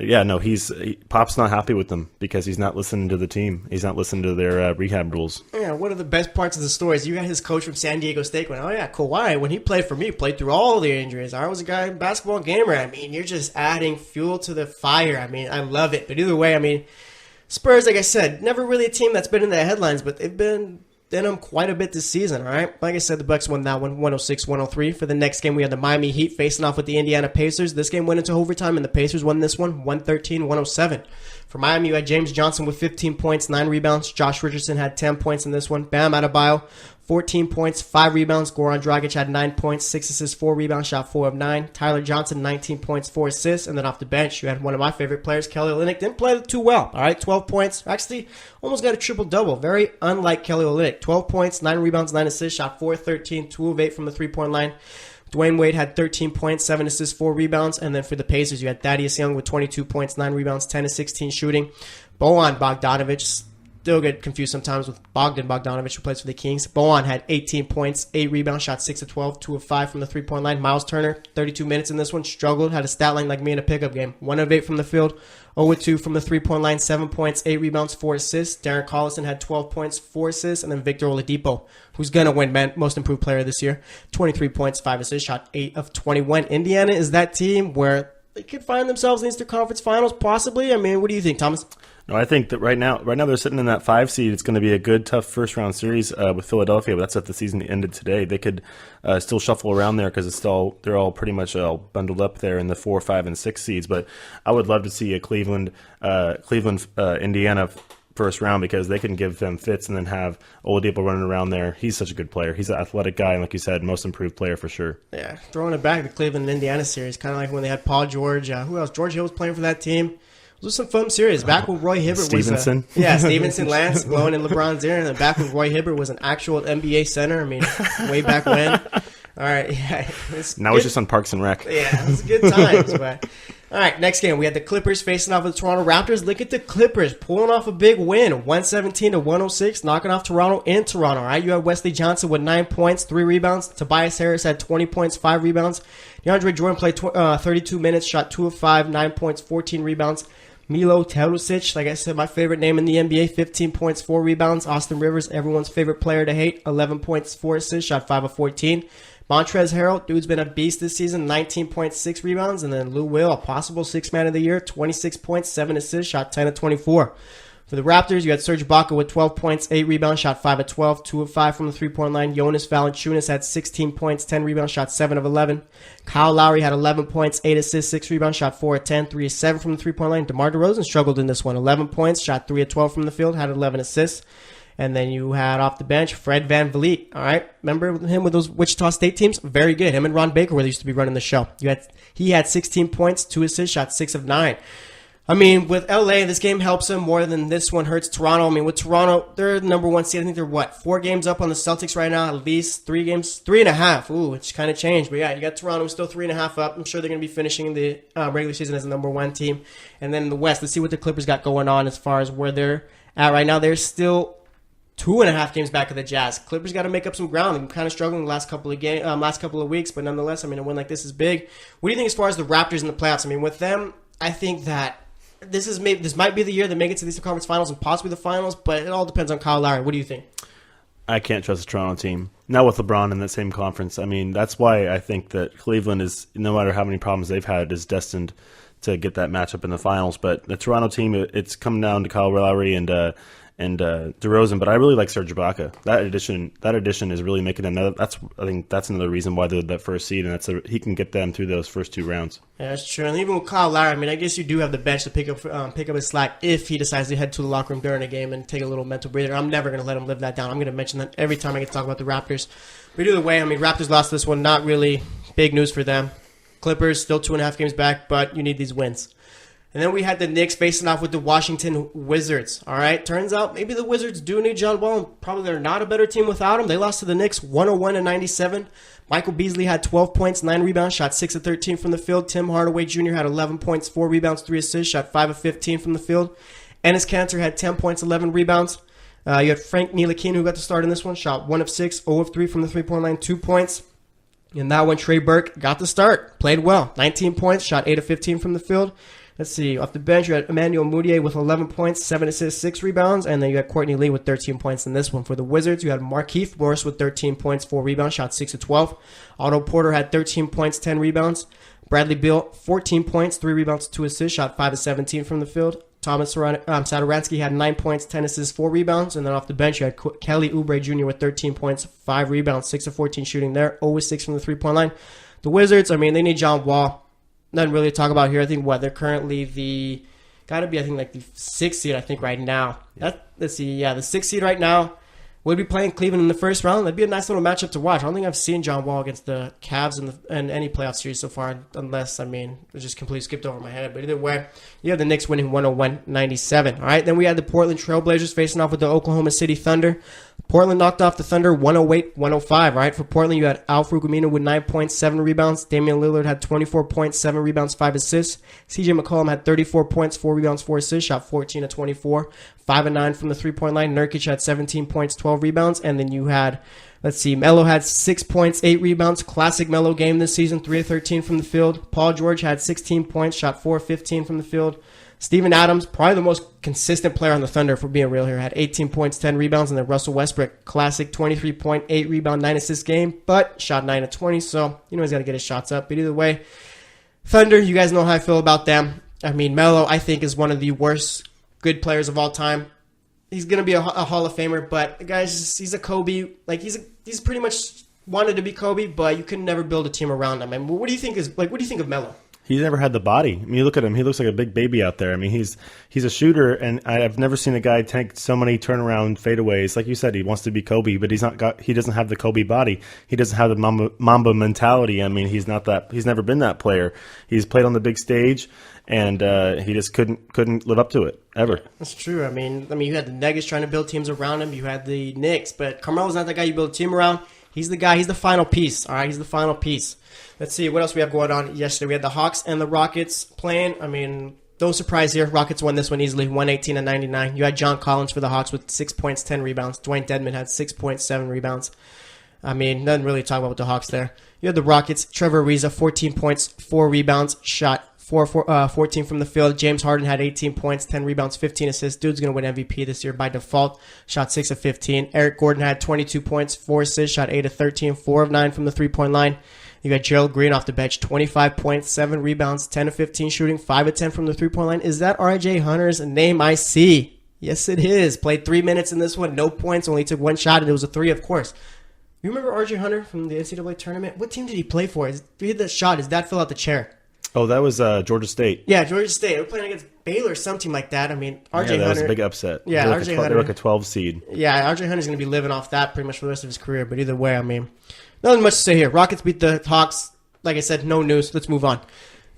Pop's not happy with him because he's not listening to the team. He's not listening to their rehab rules. Yeah, one of the best parts of the story is you got his coach from San Diego State going, Kawhi, when he played for me, he played through all the injuries. I was a guy, basketball gamer. You're just adding fuel to the fire. I love it. But either way, Spurs, like I said, never really a team that's been in the headlines, but they've been in them quite a bit this season, all right? Like I said, the Bucks won that one, 106-103. For the next game, we had the Miami Heat facing off with the Indiana Pacers. This game went into overtime, and the Pacers won this one, 113-107. For Miami, you had James Johnson with 15 points, 9 rebounds. Josh Richardson had 10 points in this one. Bam Adebayo, 14 points, 5 rebounds. Goran Dragic had 9 points, 6 assists, 4 rebounds, shot 4 of 9. Tyler Johnson, 19 points, 4 assists. And then off the bench, you had one of my favorite players, Kelly Olynyk. Didn't play too well, all right? 12 points. Actually, almost got a triple-double. Very unlike Kelly Olynyk. 12 points, 9 rebounds, 9 assists, shot 4 of 13, 2 of 8 from the three-point line. Dwayne Wade had 13 points, 7 assists, 4 rebounds. And then for the Pacers, you had Thaddeus Young with 22 points, 9 rebounds, 10 of 16 shooting. Bojan Bogdanovic, still get confused sometimes with Bogdan Bogdanovic, who plays for the Kings. Bojan had 18 points, 8 rebounds, shot 6 of 12, 2 of 5 from the three-point line. Miles Turner, 32 minutes in this one, struggled, had a stat line like me in a pickup game. 1 of 8 from the field, 0 of 2 from the three-point line, 7 points, 8 rebounds, 4 assists. Darren Collison had 12 points, 4 assists. And then Victor Oladipo, who's going to win most improved player this year, 23 points, 5 assists, shot 8 of 21. Indiana is that team where they could find themselves in the Eastern Conference Finals, possibly. What do you think, Thomas? No, I think that right now they're sitting in that 5 seed. It's going to be a good, tough first-round series with Philadelphia, but that's if the season ended today. They could still shuffle around there because they're all pretty much all bundled up there in the 4, 5, and 6 seeds. But I would love to see a Cleveland, Indiana first round because they can give them fits and then have Oladipo running around there. He's such a good player. He's an athletic guy, and like you said, most improved player for sure. Yeah, throwing it back, the Cleveland-Indiana series, kind of like when they had Paul George. Who else? George Hill was playing for that team. It was some fun series. Back when Roy Hibbert Stephenson. Stephenson, Lance, blowing in LeBron's ear. And then back when Roy Hibbert was an actual NBA center. Way back when. All right. Yeah, now it's just on Parks and Rec. Yeah, it was good times. But all right, next game. We had the Clippers facing off with the Toronto Raptors. Look at the Clippers pulling off a big win. 117-106, knocking off Toronto in Toronto. All right, you had Wesley Johnson with 9 points, 3 rebounds. Tobias Harris had 20 points, 5 rebounds. DeAndre Jordan played 32 minutes, shot 2 of 5, 9 points, 14 rebounds. Milo Teodosic, like I said, my favorite name in the NBA, 15 points, 4 rebounds. Austin Rivers, everyone's favorite player to hate, 11 points, 4 assists, shot 5 of 14. Montrezl Harrell, dude's been a beast this season, 19.6 rebounds. And then Lou Will, a possible 6th man of the year, 26 points, 7 assists, shot 10 of 24. For the Raptors, you had Serge Ibaka with 12 points, 8 rebounds, shot 5 of 12, 2 of 5 from the three-point line. Jonas Valanciunas had 16 points, 10 rebounds, shot 7 of 11. Kyle Lowry had 11 points, 8 assists, 6 rebounds, shot 4 of 10, 3 of 7 from the three-point line. DeMar DeRozan struggled in this one, 11 points, shot 3 of 12 from the field, had 11 assists. And then you had off the bench Fred VanVleet. All right, remember him with those Wichita State teams? Very good. Him and Ron Baker were used to be running the show. He had 16 points, 2 assists, shot 6 of 9. I mean, with LA, this game helps them more than this one hurts Toronto. I mean, with Toronto, they're the number one seed. I think they're, 4 games up on the Celtics right now? At least 3 games? 3.5. Ooh, it's kind of changed. But yeah, you got Toronto still 3.5 up. I'm sure they're going to be finishing the regular season as the number 1 team. And then in the West, let's see what the Clippers got going on as far as where they're at right now. They're still 2.5 games back of the Jazz. Clippers got to make up some ground. They've been kind of struggling the last couple of weeks, but nonetheless, I mean, a win like this is big. What do you think as far as the Raptors in the playoffs? I mean, with them, I think that this might be the year they make it to the Eastern Conference Finals and possibly the Finals, but it all depends on Kyle Lowry. What do you think? I can't trust the Toronto team. Not with LeBron in that same conference. I mean, that's why I think that Cleveland is, no matter how many problems they've had, is destined to get that matchup in the Finals. But the Toronto team, it's coming down to Kyle Lowry and DeRozan, but I really like Serge Ibaka. That addition is really making another. I think that's another reason why they're that first seed, and he can get them through those first 2 rounds. Yeah, that's true. And even with Kyle Lowry, I mean, I guess you do have the bench to pick up his slack if he decides to head to the locker room during a game and take a little mental breather. I'm never going to let him live that down. I'm going to mention that every time I get to talk about the Raptors. But either way, I mean, Raptors lost this one. Not really big news for them. Clippers still 2.5 games back, but you need these wins. And then we had the Knicks facing off with the Washington Wizards. All right, turns out maybe the Wizards do need John Wall. Probably they're not a better team without him. They lost to the Knicks 101-97. Michael Beasley had 12 points, 9 rebounds, shot 6 of 13 from the field. Tim Hardaway Jr. had 11 points, 4 rebounds, 3 assists, shot 5 of 15 from the field. Enes Kanter had 10 points, 11 rebounds. You had Frank Ntilikina who got the start in this one, shot 1 of 6, 0 of 3 from the three-point line, 2 points. In that one, Trey Burke got the start, played well, 19 points, shot 8 of 15 from the field. Let's see. Off the bench, you had Emmanuel Mudiay with 11 points, 7 assists, 6 rebounds. And then you had Courtney Lee with 13 points in this one. For the Wizards, you had Markieff Morris with 13 points, 4 rebounds, shot 6 of 12. Otto Porter had 13 points, 10 rebounds. Bradley Beal, 14 points, 3 rebounds, 2 assists, shot 5 of 17 from the field. Thomas Satoransky had 9 points, 10 assists, 4 rebounds. And then off the bench, you had Kelly Oubre Jr. with 13 points, 5 rebounds, 6 of 14 shooting there, 0 of 6 from the three-point line. The Wizards, I mean, they need John Wall. Nothing really to talk about here. I think they're currently the 6th seed, I think, right now. Let's see, the 6th seed right now. We'll be playing Cleveland in the first round. That'd be a nice little matchup to watch. I don't think I've seen John Wall against the Cavs in any playoff series so far, unless, I mean, it just completely skipped over my head. But either way, you have the Knicks winning 101-97. All right, then we had the Portland Trailblazers facing off with the Oklahoma City Thunder. Portland knocked off the Thunder 108-105. All right, for Portland, you had Al-Farouq Aminu with 9 points, 7 rebounds. Damian Lillard had 24 points, 7 rebounds, 5 assists. CJ McCollum had 34 points, 4 rebounds, 4 assists, shot 14 of 24, 5 of 9 from the three-point line. Nurkic had 17 points, 12 rebounds. And then you had, Melo had 6 points, 8 rebounds. Classic Melo game this season, 3 of 13 from the field. Paul George had 16 points, shot 4 of 15 from the field. Steven Adams, probably the most consistent player on the Thunder, for being real here, had 18 points, 10 rebounds, and then Russell Westbrook, classic 23 point, 8 rebound, 9 assist game, but shot 9 of 20, so you know he's got to get his shots up. But either way, Thunder, you guys know how I feel about them. I mean, Melo, I think, is one of the worst good players of all time. He's going to be a Hall of Famer, but the guy's he's a Kobe. Like, he's pretty much wanted to be Kobe, but you could never build a team around him. I mean, what do you think of Melo? He's never had the body. I mean, you look at him; he looks like a big baby out there. I mean, he's a shooter, and I've never seen a guy take so many turnaround fadeaways. Like you said, he wants to be Kobe, but he doesn't have the Kobe body. He doesn't have the Mamba mentality. I mean, he's never been that player. He's played on the big stage, and he just couldn't live up to it ever. That's true. I mean, you had the Nuggets trying to build teams around him. You had the Knicks, but Carmelo's not the guy you build a team around. He's the guy. He's the final piece. All right, he's the final piece. Let's see what else we have going on. Yesterday we had the Hawks and the Rockets playing. I mean, no surprise here. Rockets won this one easily, 118-99. You had John Collins for the Hawks with 6 points, 10 rebounds. Dwayne Dedmon had 6 points, 7 rebounds. I mean, nothing really to talk about with the Hawks there. You had the Rockets. Trevor Ariza, 14 points, 4 rebounds, shot 14 from the field. James Harden had 18 points, 10 rebounds, 15 assists. Dude's going to win MVP this year by default. Shot 6 of 15. Eric Gordon had 22 points, 4 assists, shot 8 of 13, 4 of 9 from the three-point line. You got Gerald Green off the bench, 25 points, 7 rebounds, 10 of 15 shooting, 5 of 10 from the three-point line. Is that RJ Hunter's name I see? Yes, it is. Played 3 minutes in this one, no points, only took 1 shot, and it was a 3, of course. You remember RJ Hunter from the NCAA tournament? What team did he play for? He hit that shot. His dad fell out the chair. Oh, that was Georgia State. Yeah, Georgia State. They were playing against Baylor or something like that. I mean, RJ Hunter. That was a big upset. Yeah, RJ Hunter. They were like a 12 seed. Yeah, RJ Hunter's going to be living off that pretty much for the rest of his career. But either way, I mean, nothing much to say here. Rockets beat the Hawks. Like I said, no news. Let's move on.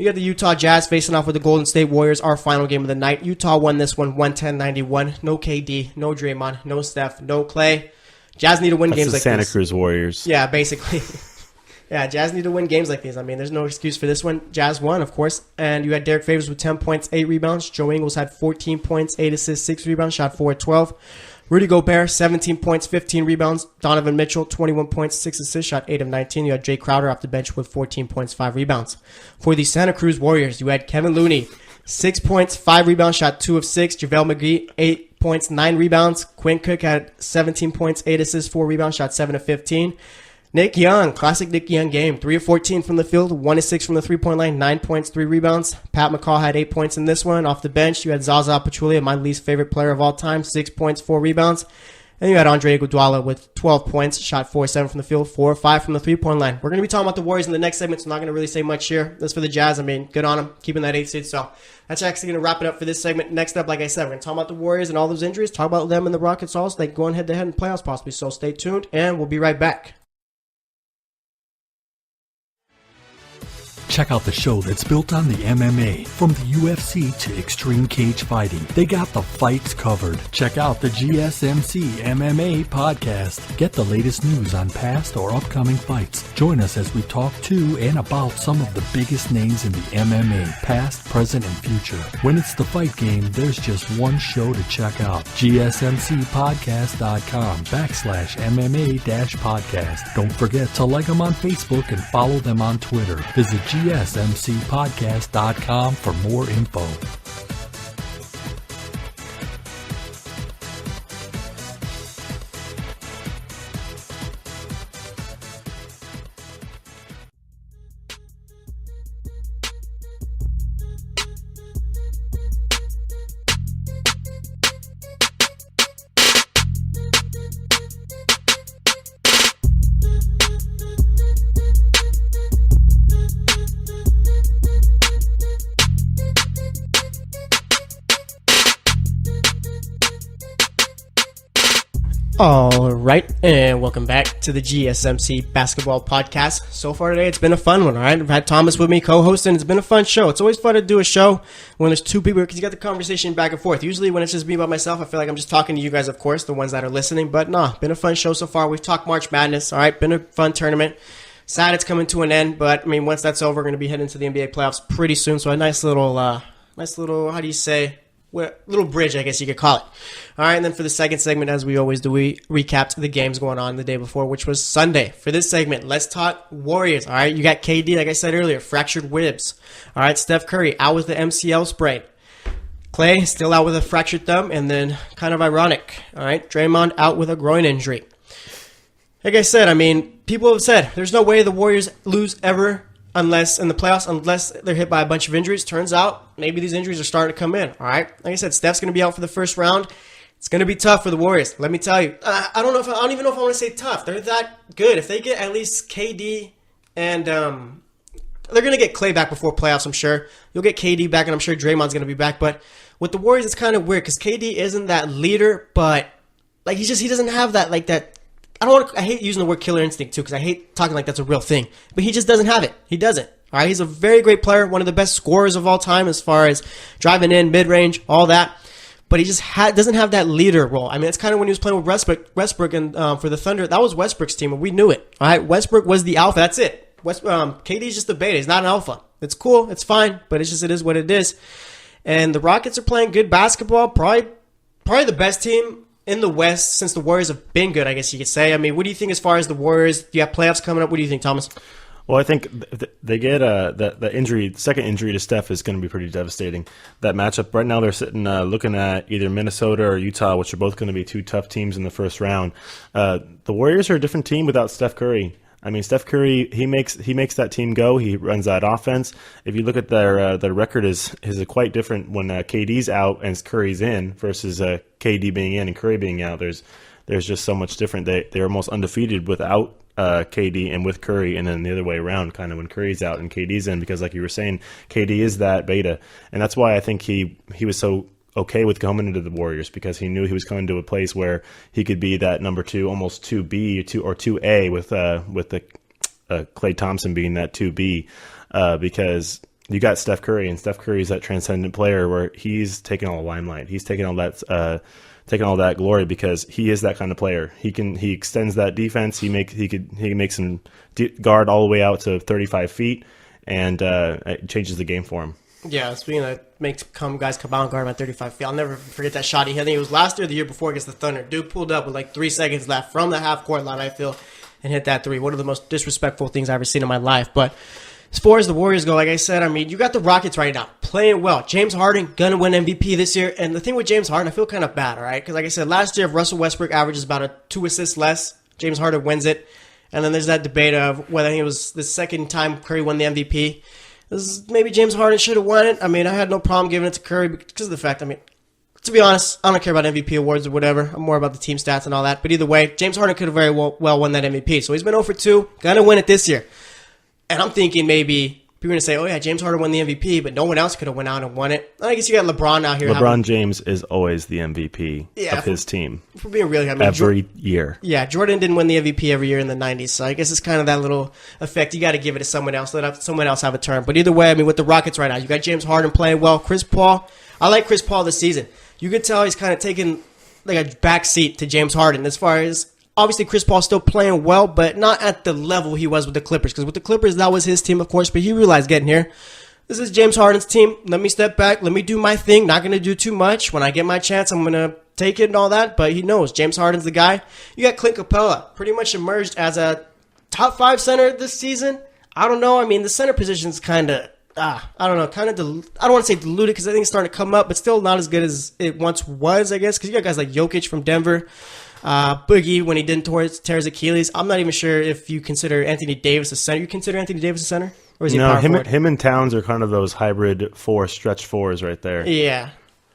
You got the Utah Jazz facing off with the Golden State Warriors, our final game of the night. Utah won this one 110-91. No KD, no Draymond, no Steph, no Clay. Jazz need to win games like this. Santa Cruz Warriors. Yeah, basically. Yeah, Jazz need to win games like these. I mean, there's no excuse for this one. Jazz won, of course. And you had Derek Favors with 10 points, 8 rebounds. Joe Ingles had 14 points, 8 assists, 6 rebounds, shot 4 at 12. Rudy Gobert, 17 points, 15 rebounds. Donovan Mitchell, 21 points, 6 assists, shot 8 of 19. You had Jay Crowder off the bench with 14 points, 5 rebounds. For the Santa Cruz Warriors, you had Kevin Looney, 6 points, 5 rebounds, shot 2 of 6. JaVale McGee, 8 points, 9 rebounds. Quinn Cook had 17 points, 8 assists, 4 rebounds, shot 7 of 15. Nick Young, classic Nick Young game. 3 of 14 from the field, 1 of 6 from the three-point line, 9 points, 3 rebounds. Pat McCall had 8 points in this one. Off the bench, you had Zaza Pachulia, my least favorite player of all time, 6 points, 4 rebounds. And you had Andre Iguodala with 12 points, shot 4 of 7 from the field, 4 of 5 from the three-point line. We're going to be talking about the Warriors in the next segment, so I'm not going to really say much here. That's for the Jazz. I mean, good on them, keeping that 8th seed. So that's actually going to wrap it up for this segment. Next up, like I said, we're going to talk about the Warriors and all those injuries, talk about them and the Rockets also, like going head-to-head in playoffs possibly. So stay tuned, and we'll be right back. Check out the show that's built on the MMA, from the UFC to extreme cage fighting. They got the fights covered. Check out the GSMC MMA podcast. Get the latest news on past or upcoming fights. Join us as we talk to and about some of the biggest names in the MMA, past, present, and future. When it's the fight game, there's just one show to check out. GSMCpodcast.com/MMA-podcast. Don't forget to like them on Facebook and follow them on Twitter. Visit GSMCpodcast.com for more info. All right, and welcome back to the GSMC Basketball Podcast. So far today, it's been a fun one, all right? I've had Thomas with me co-hosting. It's been a fun show. It's always fun to do a show when there's two people, because you got the conversation back and forth. Usually when it's just me by myself, I feel like I'm just talking to you guys, of course, the ones that are listening. But no, been a fun show so far. We've talked March Madness, all right? Been a fun tournament. Sad it's coming to an end, but, I mean, once that's over, we're going to be heading into the NBA playoffs pretty soon. So a nice little, how do you say, little bridge, I guess you could call it. All right, and then for the second segment, as we always do, we recapped the games going on the day before, which was Sunday. For this segment, let's talk Warriors. All right, you got KD, like I said earlier, fractured ribs. All right, Steph Curry out with the MCL sprain. Clay still out with a fractured thumb, and then kind of ironic. All right, Draymond out with a groin injury. Like I said, I mean, people have said there's no way the Warriors lose ever unless in the playoffs, unless they're hit by a bunch of injuries. Turns out maybe these injuries are starting to come in. All right, like I said, Steph's going to be out for the first round. It's going to be tough for the Warriors. Let me tell you. I don't even know if I want to say tough. They're that good. If they get at least KD and they're going to get Clay back before playoffs, I'm sure. You'll get KD back, and I'm sure Draymond's going to be back. But with the Warriors, it's kind of weird because KD isn't that leader, but like he doesn't have that like that. I hate using the word killer instinct too because I hate talking like that's a real thing. But he just doesn't have it. He doesn't. All right, he's a very great player, one of the best scorers of all time as far as driving in, mid-range, all that. But he just doesn't have that leader role. I mean, it's kind of when he was playing with Westbrook and for the Thunder. That was Westbrook's team, and we knew it. All right, Westbrook was the alpha. That's it. KD's just the beta. He's not an alpha. It's cool. It's fine. But it is what it is. And the Rockets are playing good basketball. Probably the best team in the West since the Warriors have been good, I guess you could say. I mean, what do you think as far as the Warriors? Do you have playoffs coming up? What do you think, Thomas? Well, I think they get the injury, second injury to Steph is going to be pretty devastating. That matchup right now, they're sitting looking at either Minnesota or Utah, which are both going to be two tough teams in the first round. The Warriors are a different team without Steph Curry. I mean, Steph Curry, he makes that team go. He runs that offense. If you look at their record is quite different when KD's out and Curry's in versus KD being in and Curry being out. There's just so much different. They're almost undefeated without KD and with Curry, and then the other way around, kind of when Curry's out and KD's in, because like you were saying, KD is that beta, and that's why I think he was so okay with coming into the Warriors, because he knew he was coming to a place where he could be that number 2, almost 2B or 2A with the Klay Thompson being that 2B, because you got Steph Curry, and Steph Curry is that transcendent player where he's taking all the limelight. He's taking all that glory because he is that kind of player. He extends that defense. He can make some guard all the way out to 35 feet, and it changes the game for him. Yeah, speaking of makes guys come out and guard my 35 feet, I'll never forget that shot he hit. I think it was last year or the year before against the Thunder. Dude pulled up with like 3 seconds left from the half-court line, I feel, and hit that three. One of the most disrespectful things I've ever seen in my life. But as far as the Warriors go, like I said, I mean, you got the Rockets right now playing well. James Harden going to win MVP this year. And the thing with James Harden, I feel kind of bad, all right? Because like I said, last year, if Russell Westbrook averages about 2 assists less, James Harden wins it. And then there's that debate of whether it was the second time Curry won the MVP. Maybe James Harden should have won it. I mean, I had no problem giving it to Curry because of the fact, I mean, to be honest, I don't care about MVP awards or whatever. I'm more about the team stats and all that. But either way, James Harden could have very well won that MVP. So he's been 0 for 2, going to win it this year. And I'm thinking maybe people are going to say, oh yeah, James Harden won the MVP, but no one else could have went out and won it. And I guess you got LeBron out here. LeBron James is always the MVP of his team. For being really, I mean, every year. Yeah, Jordan didn't win the MVP every year in the 90s, so I guess it's kind of that little effect. You got to give it to someone else. Let someone else have a turn. But either way, I mean, with the Rockets right now, you got James Harden playing well. Chris Paul, I like Chris Paul this season. You could tell he's kind of taking like a back seat to James Harden as far as, obviously, Chris Paul's still playing well, but not at the level he was with the Clippers. Because with the Clippers, that was his team, of course, but he realized getting here, this is James Harden's team. Let me step back. Let me do my thing. Not going to do too much. When I get my chance, I'm going to take it and all that. But he knows James Harden's the guy. You got Clint Capella, pretty much emerged as a top 5 center this season. I don't know. I mean, the center position's kind of, I don't know, I don't want to say diluted because I think it's starting to come up, but still not as good as it once was, I guess, because you got guys like Jokic from Denver. Boogie, when he didn't tear his Achilles. I'm not even sure if you consider Anthony Davis a center. You consider Anthony Davis a center? Or is he power forward? Him and Towns are kind of those hybrid stretch fours right there. Yeah.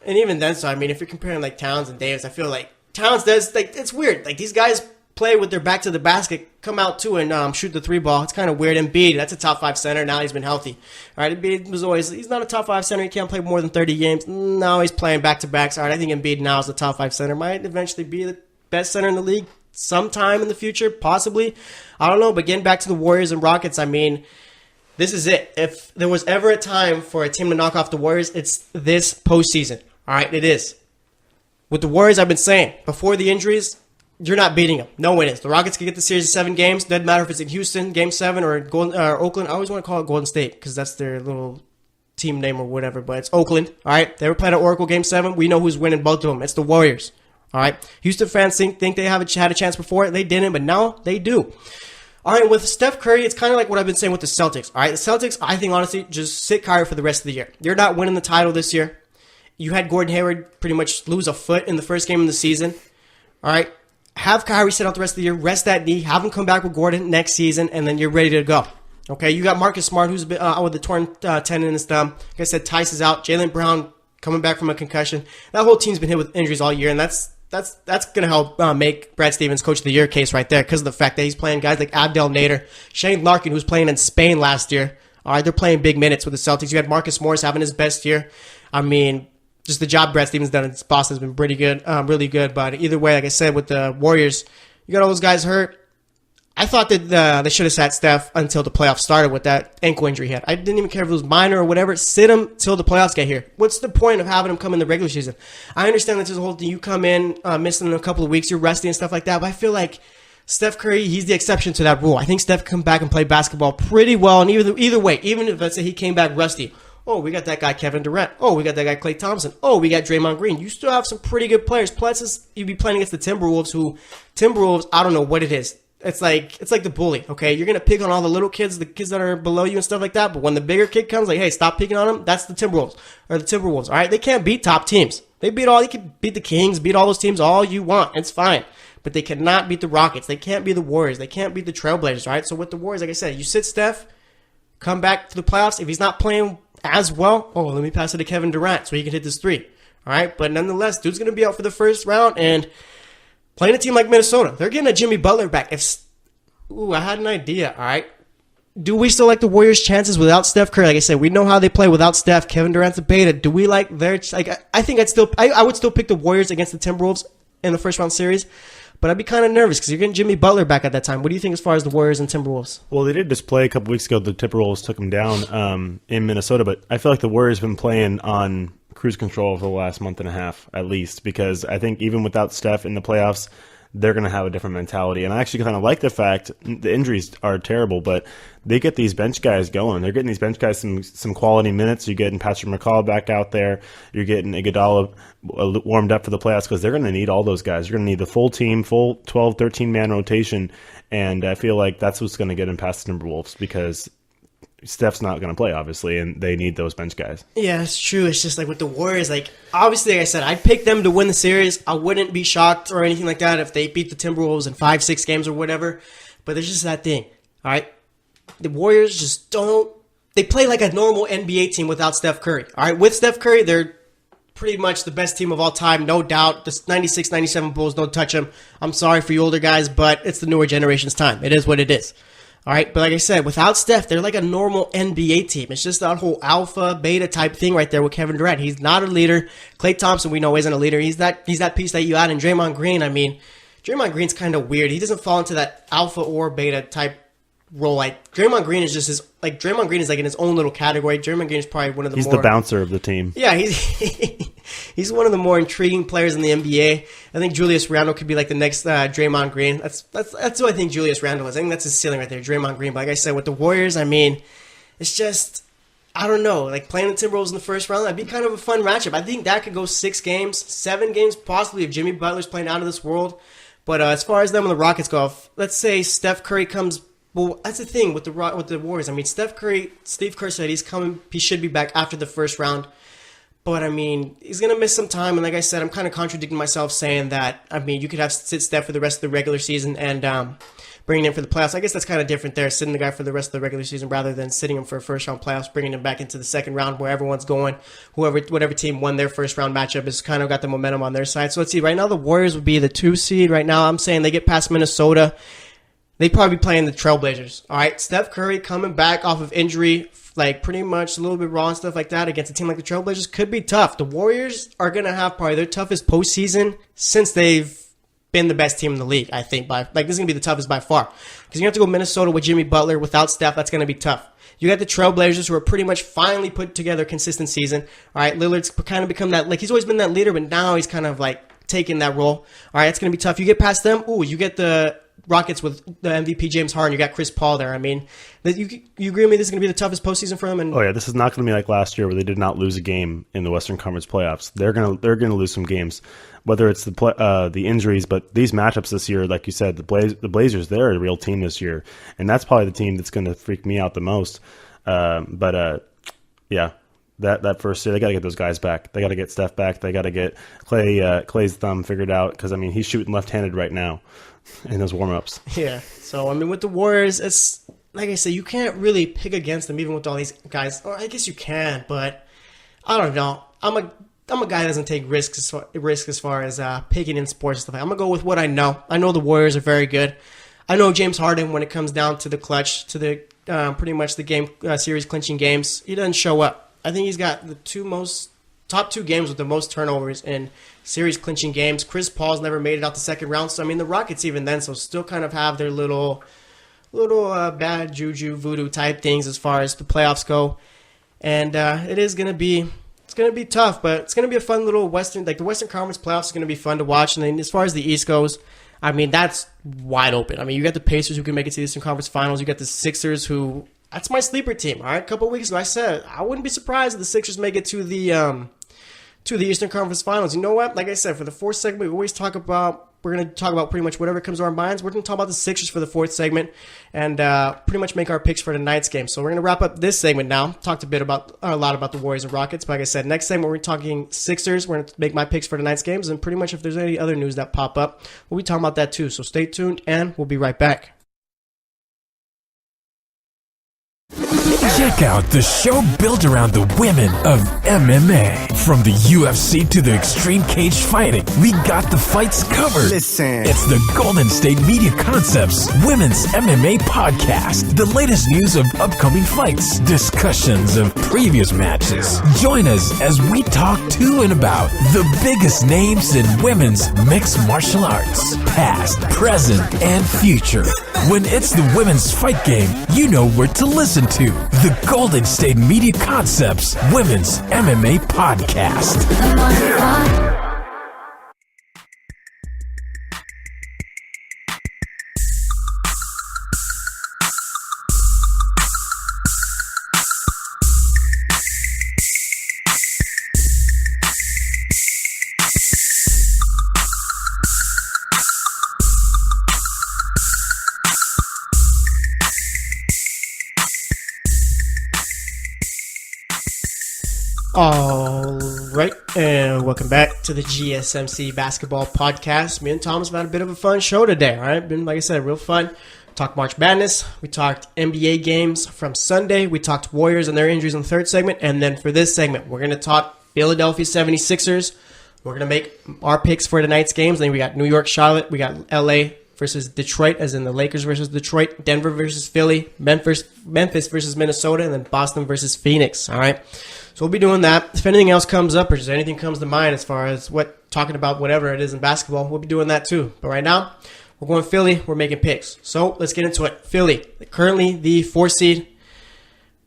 And even then, so I mean, if you're comparing like Towns and Davis, I feel like Towns does, like, it's weird. Like, these guys play with their back to the basket, come out too and shoot the 3 ball. It's kind of weird. Embiid, that's a top 5 center. Now he's been healthy. All right, Embiid was always, he's not a top 5 center. He can't play more than 30 games. Now he's playing back-to-backs. All right, I think Embiid now is the top 5 center. Might eventually be the best center in the league sometime in the future, possibly. I don't know, but getting back to the Warriors and Rockets, I mean, this is it. If there was ever a time for a team to knock off the Warriors, it's this postseason. All right, it is. With the Warriors, I've been saying, before the injuries, you're not beating them. No one is. The Rockets can get the series of 7 games. Doesn't matter if it's in Houston, Game 7, or Oakland. I always want to call it Golden State because that's their little team name or whatever, but it's Oakland. All right, they were playing at Oracle Game 7. We know who's winning both of them. It's the Warriors. All right, Houston fans think they had a chance before. They didn't, but now they do. All right, with Steph Curry, it's kind of like what I've been saying with the Celtics. All right, the Celtics, I think, honestly, just sit Kyrie for the rest of the year. You're not winning the title this year. You had Gordon Hayward pretty much lose a foot in the first game of the season. All right, have Kyrie sit out the rest of the year, rest that knee, have him come back with Gordon next season, and then you're ready to go. Okay, you got Marcus Smart, who's been out with the torn tendon in his thumb. Like I said, Tice is out. Jaylen Brown coming back from a concussion. That whole team's been hit with injuries all year, and that's going to help make Brad Stevens Coach of the Year case right there because of the fact that he's playing guys like Abdel Nader, Shane Larkin, who's playing in Spain last year. All right, they're playing big minutes with the Celtics. You had Marcus Morris having his best year. I mean, just the job Brad Stevens done in Boston has been pretty good, really good. But either way, like I said, with the Warriors, you got all those guys hurt. I thought that they should have sat Steph until the playoffs started with that ankle injury he had. I didn't even care if it was minor or whatever. Sit him till the playoffs get here. What's the point of having him come in the regular season? I understand that there's a whole thing. You come in, missing a couple of weeks, you're resting and stuff like that. But I feel like Steph Curry, he's the exception to that rule. I think Steph can come back and play basketball pretty well. And either way, even if, let's say, he came back rusty, oh, we got that guy Kevin Durant. Oh, we got that guy Klay Thompson. Oh, we got Draymond Green. You still have some pretty good players. Plus, you'd be playing against the Timberwolves, I don't know what it is. It's like the bully, okay? You're going to pick on all the little kids, the kids that are below you and stuff like that. But when the bigger kid comes, like, hey, stop picking on them, that's the Timberwolves, all right? They can't beat top teams. They can beat the Kings, beat all those teams all you want. It's fine. But they cannot beat the Rockets. They can't beat the Warriors. They can't beat the Trailblazers, all right? So with the Warriors, like I said, you sit Steph, come back to the playoffs. If he's not playing as well, oh, let me pass it to Kevin Durant so he can hit this 3, all right? But nonetheless, dude's going to be out for the first round, and playing a team like Minnesota, they're getting a Jimmy Butler back. I had an idea, all right? Do we still like the Warriors' chances without Steph Curry? Like I said, we know how they play without Steph. Kevin Durant's a beta. Do we like their... I think I would still pick the Warriors against the Timberwolves in the first round series. But I'd be kind of nervous because you're getting Jimmy Butler back at that time. What do you think as far as the Warriors and Timberwolves? Well, they did just play a couple weeks ago. The Timberwolves took them down in Minnesota, but I feel like the Warriors have been playing on cruise control for the last month and a half at least, because I think even without Steph in the playoffs, they're going to have a different mentality. And I actually kind of like the fact the injuries are terrible, but they get these bench guys going. They're getting these bench guys some quality minutes. You're getting Patrick McCall back out there. You're getting Iguodala warmed up for the playoffs, because they're going to need all those guys. You're going to need the full team, full 12, 13-man rotation. And I feel like that's what's going to get them past the Timberwolves, because Steph's not going to play, obviously, and they need those bench guys. Yeah, it's true. It's just like with the Warriors, like obviously, like I said, I'd pick them to win the series. I wouldn't be shocked or anything like that if they beat the Timberwolves in 5-6 games or whatever. But there's just that thing, all right? The Warriors just don't – they play like a normal NBA team without Steph Curry, all right? With Steph Curry, they're pretty much the best team of all time, no doubt. The 96, 97 Bulls, don't touch them. I'm sorry for you older guys, but it's the newer generation's time. It is what it is. All right, but like I said, without Steph, they're like a normal NBA team. It's just that whole alpha, beta type thing right there with Kevin Durant. He's not a leader. Klay Thompson, we know, isn't a leader. He's that piece that you add. And Draymond Green, I mean, Draymond Green's kind of weird. He doesn't fall into that alpha or beta type role. Like Draymond Green is just Draymond Green is like in his own little category. Draymond Green is probably one of the He's the bouncer of the team. Yeah, he's one of the more intriguing players in the NBA. I think Julius Randle could be like the next Draymond Green. That's who I think Julius Randle is. I think that's his ceiling right there, Draymond Green. But like I said, with the Warriors, I mean, it's just, I don't know. Like playing the Timberwolves in the first round, that'd be kind of a fun matchup. I think that could go 6 games, 7 games possibly if Jimmy Butler's playing out of this world. But as far as them and the Rockets go, let's say Steph Curry comes. Well, that's the thing with the Warriors. I mean, Steve Kerr said he should be back after the first round. But, I mean, he's going to miss some time. And like I said, I'm kind of contradicting myself saying that, I mean, you could have sit Steph for the rest of the regular season and bringing him for the playoffs. I guess that's kind of different there, sitting the guy for the rest of the regular season rather than sitting him for a first-round playoffs, bringing him back into the second round where everyone's going. Whatever team won their first-round matchup has kind of got the momentum on their side. So let's see. Right now, the Warriors would be the 2 seed. Right now, I'm saying they get past Minnesota. They'd probably be playing the Trailblazers. All right, Steph Curry coming back off of injury, like pretty much a little bit raw and stuff like that against a team like the Trailblazers could be tough. The Warriors are going to have probably their toughest postseason since they've been the best team in the league, I think. This is going to be the toughest by far. Because you have to go Minnesota with Jimmy Butler. Without Steph, that's going to be tough. You got the Trailblazers who are pretty much finally put together a consistent season. All right, Lillard's kind of become that, like he's always been that leader, but now he's kind of like taking that role. All right, it's going to be tough. You get past them, you get the Rockets with the MVP James Harden. You got Chris Paul there. I mean, you agree with me? This is going to be the toughest postseason for them. And this is not going to be like last year where they did not lose a game in the Western Conference playoffs. They're going to lose some games, whether it's the injuries, but these matchups this year, like you said, the Blazers, they're a real team this year, and that's probably the team that's going to freak me out the most. That first year, they got to get those guys back. They got to get Steph back. They got to get Clay's thumb figured out, because I mean he's shooting left-handed right now in those warm-ups. Yeah. So I mean, with the Warriors, it's like I said, you can't really pick against them even with all these guys. Or I guess you can, but I don't know. I'm a guy that doesn't take risks as far as picking in sports and stuff. I'm gonna go with what I know. I know the Warriors are very good. I know James Harden, when it comes down to the clutch, to the pretty much the game series clinching games, he doesn't show up. I think he's got the top 2 games with the most turnovers in series clinching games. Chris Paul's never made it out the second round. So I mean, the Rockets even then, so still kind of have their little bad juju voodoo type things as far as the playoffs go. And it's gonna be tough, but it's gonna be a fun little Western, like the Western Conference playoffs is gonna be fun to watch. And then as far as the East goes, I mean, that's wide open. I mean, you got the Pacers who can make it to the Eastern Conference Finals. You got the Sixers who, that's my sleeper team. All right, a couple of weeks ago I said I wouldn't be surprised if the Sixers make it to the Eastern Conference Finals. You know what? Like I said, for the 4th segment, we're going to talk about pretty much whatever comes to our minds. We're going to talk about the Sixers for the 4th segment and pretty much make our picks for tonight's game. So we're going to wrap up this segment now. Talked a lot about the Warriors and Rockets. But like I said, next segment we're talking Sixers. We're going to make my picks for tonight's games. And pretty much if there's any other news that pop up, we'll be talking about that too. So stay tuned and we'll be right back. Check out the show built around the women of MMA. From the UFC to the extreme cage fighting, we got the fights covered. Listen. It's the Golden State Media Concepts Women's MMA Podcast. The latest news of upcoming fights, discussions of previous matches. Join us as we talk to and about the biggest names in women's mixed martial arts, past, present, and future. When it's the women's fight game, you know where to listen to. The Golden State Media Concepts Women's MMA Podcast. All right, and welcome back to the GSMC Basketball Podcast. Me and Thomas have had a bit of a fun show today, all right? Been, like I said, real fun. Talked March Madness. We talked NBA games from Sunday. We talked Warriors and their injuries in the third segment. And then for this segment, we're going to talk Philadelphia 76ers. We're going to make our picks for tonight's games. Then we got New York, Charlotte. We got LA versus Detroit, as in the Lakers versus Detroit. Denver versus Philly. Memphis versus Minnesota. And then Boston versus Phoenix, all right? So we'll be doing that. If anything else comes up or just anything comes to mind as far as talking about whatever it is in basketball, we'll be doing that too. But right now, we're going Philly. We're making picks. So let's get into it. Philly, currently the 4 seed.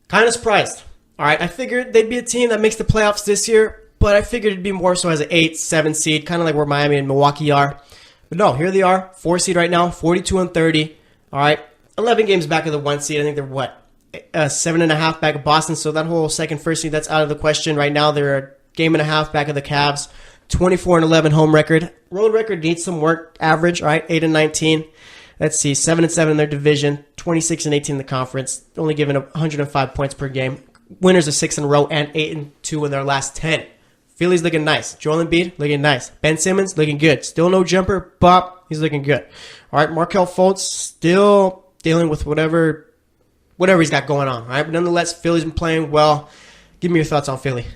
Kind of surprised. All right, I figured they'd be a team that makes the playoffs this year, but I figured it'd be more so as an 8, 7 seed, kind of like where Miami and Milwaukee are. But no, here they are, 4 seed right now, 42-30. All right, 11 games back of the 1 seed. I think they're 7.5 back of Boston, so that whole first seed, that's out of the question. Right now, they're a game and a half back of the Cavs. 24-11 home record. Road record needs some work. Average, all right, 8-19. Let's see, 7-7 in their division, 26-18 in the conference. Only giving up 105 points per game. Winners of 6 in a row and 8-2 in their last 10. Philly's looking nice. Joel Embiid looking nice. Ben Simmons looking good. Still no jumper, but he's looking good. All right, Markelle Fultz still dealing with whatever he's got going on, right? But nonetheless, Philly's been playing well. Give me your thoughts on Philly.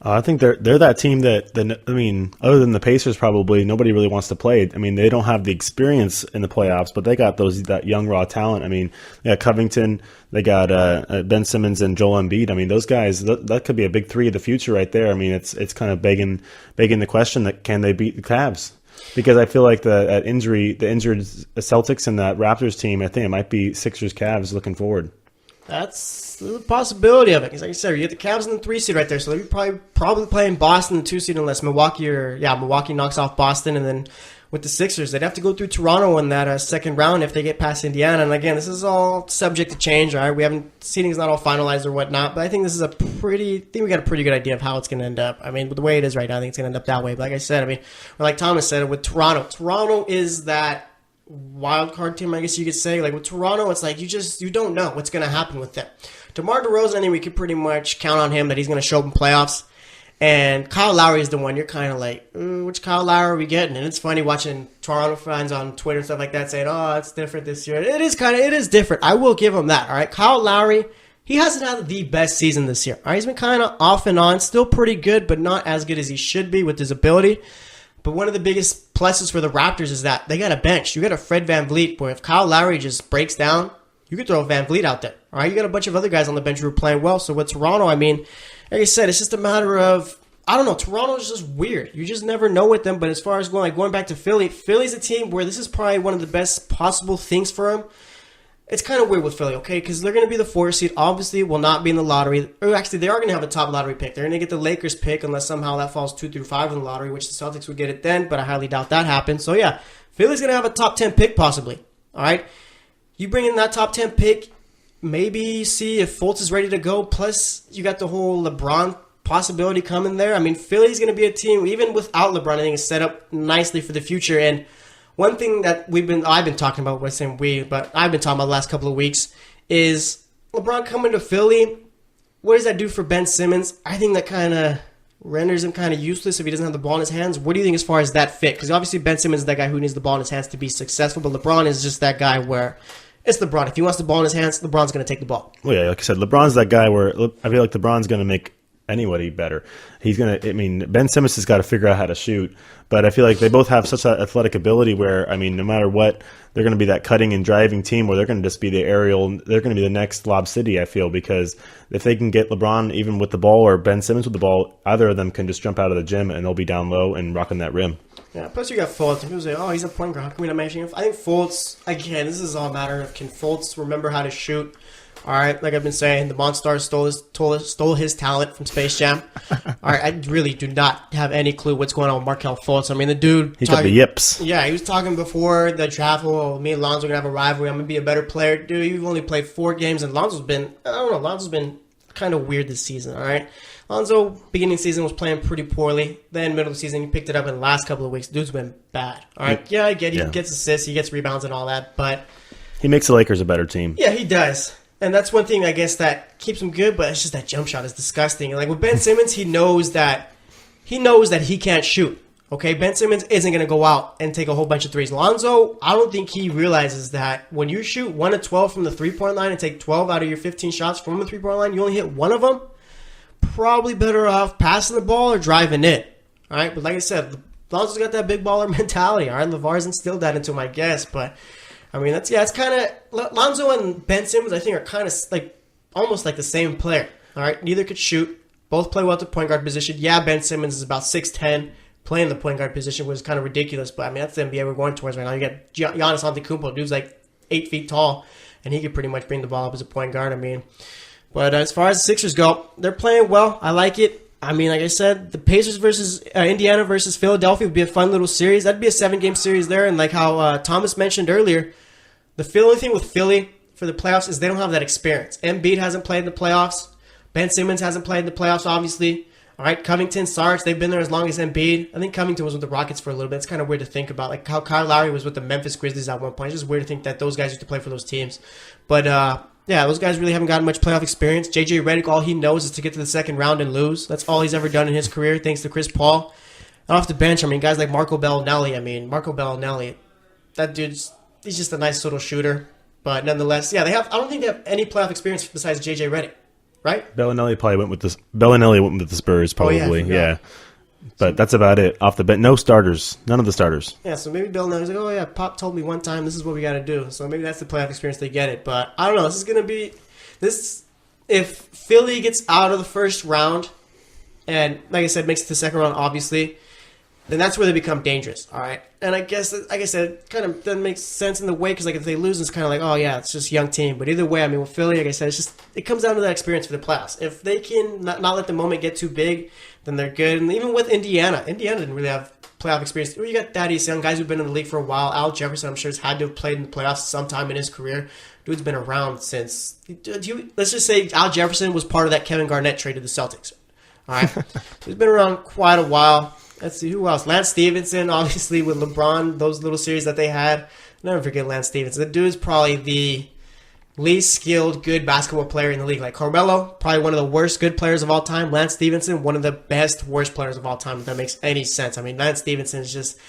I think they're that team that other than the Pacers, probably nobody really wants to play. I mean, they don't have the experience in the playoffs, but they got that young raw talent. I mean, they got Covington, they got Ben Simmons and Joel Embiid. I mean, those guys, that could be a big three of the future right there. I mean, it's kind of begging the question that can they beat the Cavs? Because I feel like the injured Celtics and that Raptors team, I think it might be Sixers Cavs looking forward. That's the possibility of it. Because like I said, you get the Cavs in the 3 seed right there, so they'll be probably playing Boston in the 2 seed unless Milwaukee knocks off Boston, and then with the Sixers, they'd have to go through Toronto in that second round if they get past Indiana. And again, this is all subject to change. All right, seeding's not all finalized or whatnot, but I think this is we got a pretty good idea of how it's going to end up. I mean, with the way it is right now, I think it's going to end up that way. But like I said, or like Thomas said, with Toronto is that wild card team, I guess you could say. Like with Toronto, it's like you don't know what's going to happen with them. DeMar DeRozan, I think we could pretty much count on him that he's going to show up in playoffs. And Kyle Lowry is the one you're kind of like, which Kyle Lowry are we getting? And it's funny watching Toronto fans on Twitter and stuff like that saying, oh, it's different this year. It is different. I will give him that. All right, Kyle Lowry, he hasn't had the best season this year. All right, he's been kind of off and on, still pretty good, but not as good as he should be with his ability. But one of the biggest pluses for the Raptors is that they got a bench. You got a Fred VanVleet, where if Kyle Lowry just breaks down, you could throw VanVleet out there. All right, you got a bunch of other guys on the bench who are playing well. So with Toronto, I mean, like I said, it's just a matter of, I don't know, Toronto's just weird. You just never know with them. But as far as going back to Philly's a team where this is probably one of the best possible things for them. It's kind of weird with Philly, okay, because they're going to be the 4 seed. Obviously, will not be in the lottery. Or actually, they are going to have a top lottery pick. They're going to get the Lakers pick unless somehow that falls 2 through 5 in the lottery, which the Celtics would get it then, but I highly doubt that happens. So, yeah, Philly's going to have a top 10 pick possibly, all right? You bring in that top 10 pick, maybe see if Fultz is ready to go, plus you got the whole LeBron possibility coming there. I mean, Philly's going to be a team, even without LeBron, I think is set up nicely for the future. And one thing that I've been talking about, but I've been talking about the last couple of weeks is LeBron coming to Philly. What does that do for Ben Simmons? I think that kind of renders him kind of useless if he doesn't have the ball in his hands. What do you think as far as that fit? Because obviously Ben Simmons is that guy who needs the ball in his hands to be successful, but LeBron is just that guy where It's LeBron. If he wants the ball in his hands, LeBron's going to take the ball. Well, yeah, like I said, LeBron's that guy where I feel like LeBron's going to make anybody better. He's going to, I mean, Ben Simmons has got to figure out how to shoot, but I feel like they both have such an athletic ability where, I mean, no matter what, they're going to be that cutting and driving team where they're going to just be the aerial, they're going to be the next Lob City, I feel, because if they can get LeBron even with the ball or Ben Simmons with the ball, either of them can just jump out of the gym and they'll be down low and rocking that rim. Yeah, plus you got Fultz. People say, oh, he's a point guard. How can we not mention him? I think Fultz, again, this is all a matter of can Fultz remember how to shoot? All right, like I've been saying, the Monstars stole his talent from Space Jam. All right, I really do not have any clue what's going on with Markelle Fultz. I mean, the dude... He's got the yips. Yeah, he was talking before the draft, well, me and Lonzo are going to have a rivalry. I'm going to be a better player. Dude, you've only played 4 games, and Lonzo's been kind of weird this season, all right? Lonzo, beginning of the season, was playing pretty poorly. Then, middle of the season, he picked it up in the last couple of weeks. Dude's been bad, all right? Yeah, I get it. He gets assists, he gets rebounds and all that, but... He makes the Lakers a better team. Yeah, he does. And that's one thing, I guess, that keeps him good, but it's just that jump shot is disgusting. And like with Ben Simmons, he knows that he can't shoot. Okay, Ben Simmons isn't going to go out and take a whole bunch of threes. Lonzo, I don't think he realizes that when you shoot 1 of 12 from the three-point line and take 12 out of your 15 shots from the three-point line, you only hit 1 of them, probably better off passing the ball or driving it. All right, but like I said, Lonzo's got that big baller mentality. All right, LeVar's instilled that into him, I guess, but... I mean, it's kind of... Lonzo and Ben Simmons, I think, are kind of almost like the same player. All right? Neither could shoot. Both play well at the point guard position. Yeah, Ben Simmons is about 6'10", playing the point guard position, which is kind of ridiculous. But, I mean, that's the NBA we're going towards right now. You got Giannis Antetokounmpo, dude's like 8 feet tall, and he could pretty much bring the ball up as a point guard. I mean, but as far as the Sixers go, they're playing well. I like it. I mean, like I said, the Pacers versus Indiana versus Philadelphia would be a fun little series. That'd be a 7-game series there. And like how Thomas mentioned earlier, the only thing with Philly for the playoffs is they don't have that experience. Embiid hasn't played in the playoffs. Ben Simmons hasn't played in the playoffs, obviously. All right, Covington, Sarge, they've been there as long as Embiid. I think Covington was with the Rockets for a little bit. It's kind of weird to think about. Like how Kyle Lowry was with the Memphis Grizzlies at one point. It's just weird to think that those guys used to play for those teams. But, yeah, those guys really haven't gotten much playoff experience. J.J. Redick, all he knows is to get to the second round and lose. That's all he's ever done in his career, thanks to Chris Paul. And off the bench, I mean, guys like Marco Bellinelli, that dude's... He's just a nice little shooter, but nonetheless, yeah, I don't think they have any playoff experience besides JJ Redick, right? Bellinelli went with the Spurs, probably, yeah. But that's about it. Off the bench, no starters, none of the starters. Yeah, so maybe Bellinelli's like, oh yeah, Pop told me one time this is what we got to do, so maybe that's the playoff experience they get it. But I don't know. This is gonna be this. If Philly gets out of the first round, and like I said, makes it to the second round, obviously, then that's where they become dangerous, all right? And I guess, like I said, it kind of doesn't make sense in the way, because like if they lose, it's kind of like, oh yeah, it's just a young team. But either way, I mean, with Philly, like I said, it comes down to that experience for the playoffs. If they can not let the moment get too big, then they're good. And even with Indiana didn't really have playoff experience. You got Thaddeus Young, guys who've been in the league for a while. Al Jefferson, I'm sure, has had to have played in the playoffs sometime in his career. Dude's been around since... Let's just say Al Jefferson was part of that Kevin Garnett trade to the Celtics. All right? He's been around quite a while. Let's see, who else? Lance Stephenson, obviously, with LeBron, those little series that they had. Never forget Lance Stephenson. The dude's probably the least skilled, good basketball player in the league. Like Carmelo, probably one of the worst good players of all time. Lance Stephenson, one of the best, worst players of all time, if that makes any sense. I mean, Lance Stephenson is just...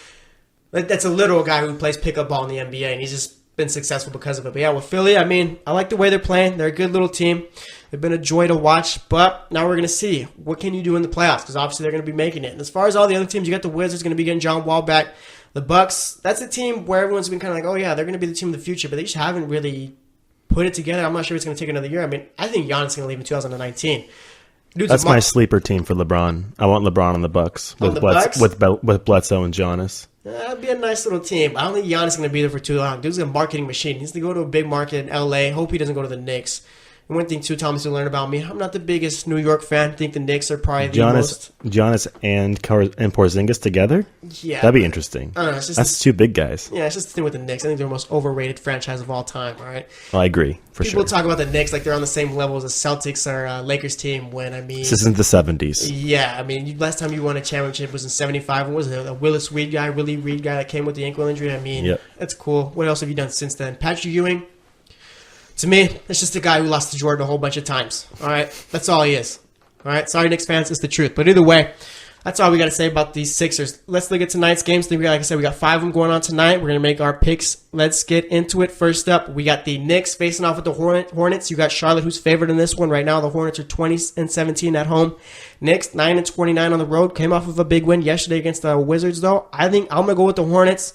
That's a literal guy who plays pickup ball in the NBA, and he's just been successful because of it. But yeah, with Philly, I mean, I like the way they're playing. They're a good little team. They've been a joy to watch, but now we're going to see what can you do in the playoffs, because obviously they're going to be making it. And as far as all the other teams, you got the Wizards going to be getting John Wall back. The Bucks, that's a team where everyone's been kind of like, oh yeah, they're going to be the team of the future, but they just haven't really put it together. I'm not sure it's going to take another year. I mean, I think Giannis is going to leave in 2019. That's my sleeper team for LeBron. I want LeBron on the Bucks with Bledsoe and Giannis. That'd be a nice little team. I don't think Giannis is going to be there for too long. Dude's a marketing machine. He needs to go to a big market in L.A. Hope he doesn't go to the Knicks. And one thing, too, Thomas, to learn about me, I'm not the biggest New York fan. I think the Knicks are probably the most... Giannis and Porzingis together? Yeah. That'd be interesting. I don't know. It's just That's two big guys. Yeah, it's just the thing with the Knicks. I think they're the most overrated franchise of all time, all right? Well, I agree, for People sure. talk about the Knicks like they're on the same level as the Celtics or Lakers team when, I mean... This isn't the 70s. Yeah, I mean, last time you won a championship was in 75. What was it? A Willie Reed guy that came with the ankle injury? I mean, That's cool. What else have you done since then? Patrick Ewing? To me, it's just a guy who lost to Jordan a whole bunch of times. All right? That's all he is. All right? Sorry, Knicks fans. It's the truth. But either way, That's all we got to say about these Sixers. Let's look at tonight's games. Like I said, we got 5 of them going on tonight. We're going to make our picks. Let's get into it. First up, we got the Knicks facing off with the Hornets. You got Charlotte, who's favored in this one. Right now, the Hornets are 20-17 at home. Knicks, 9-29 on the road. Came off of a big win yesterday against the Wizards, though. I think I'm going to go with the Hornets.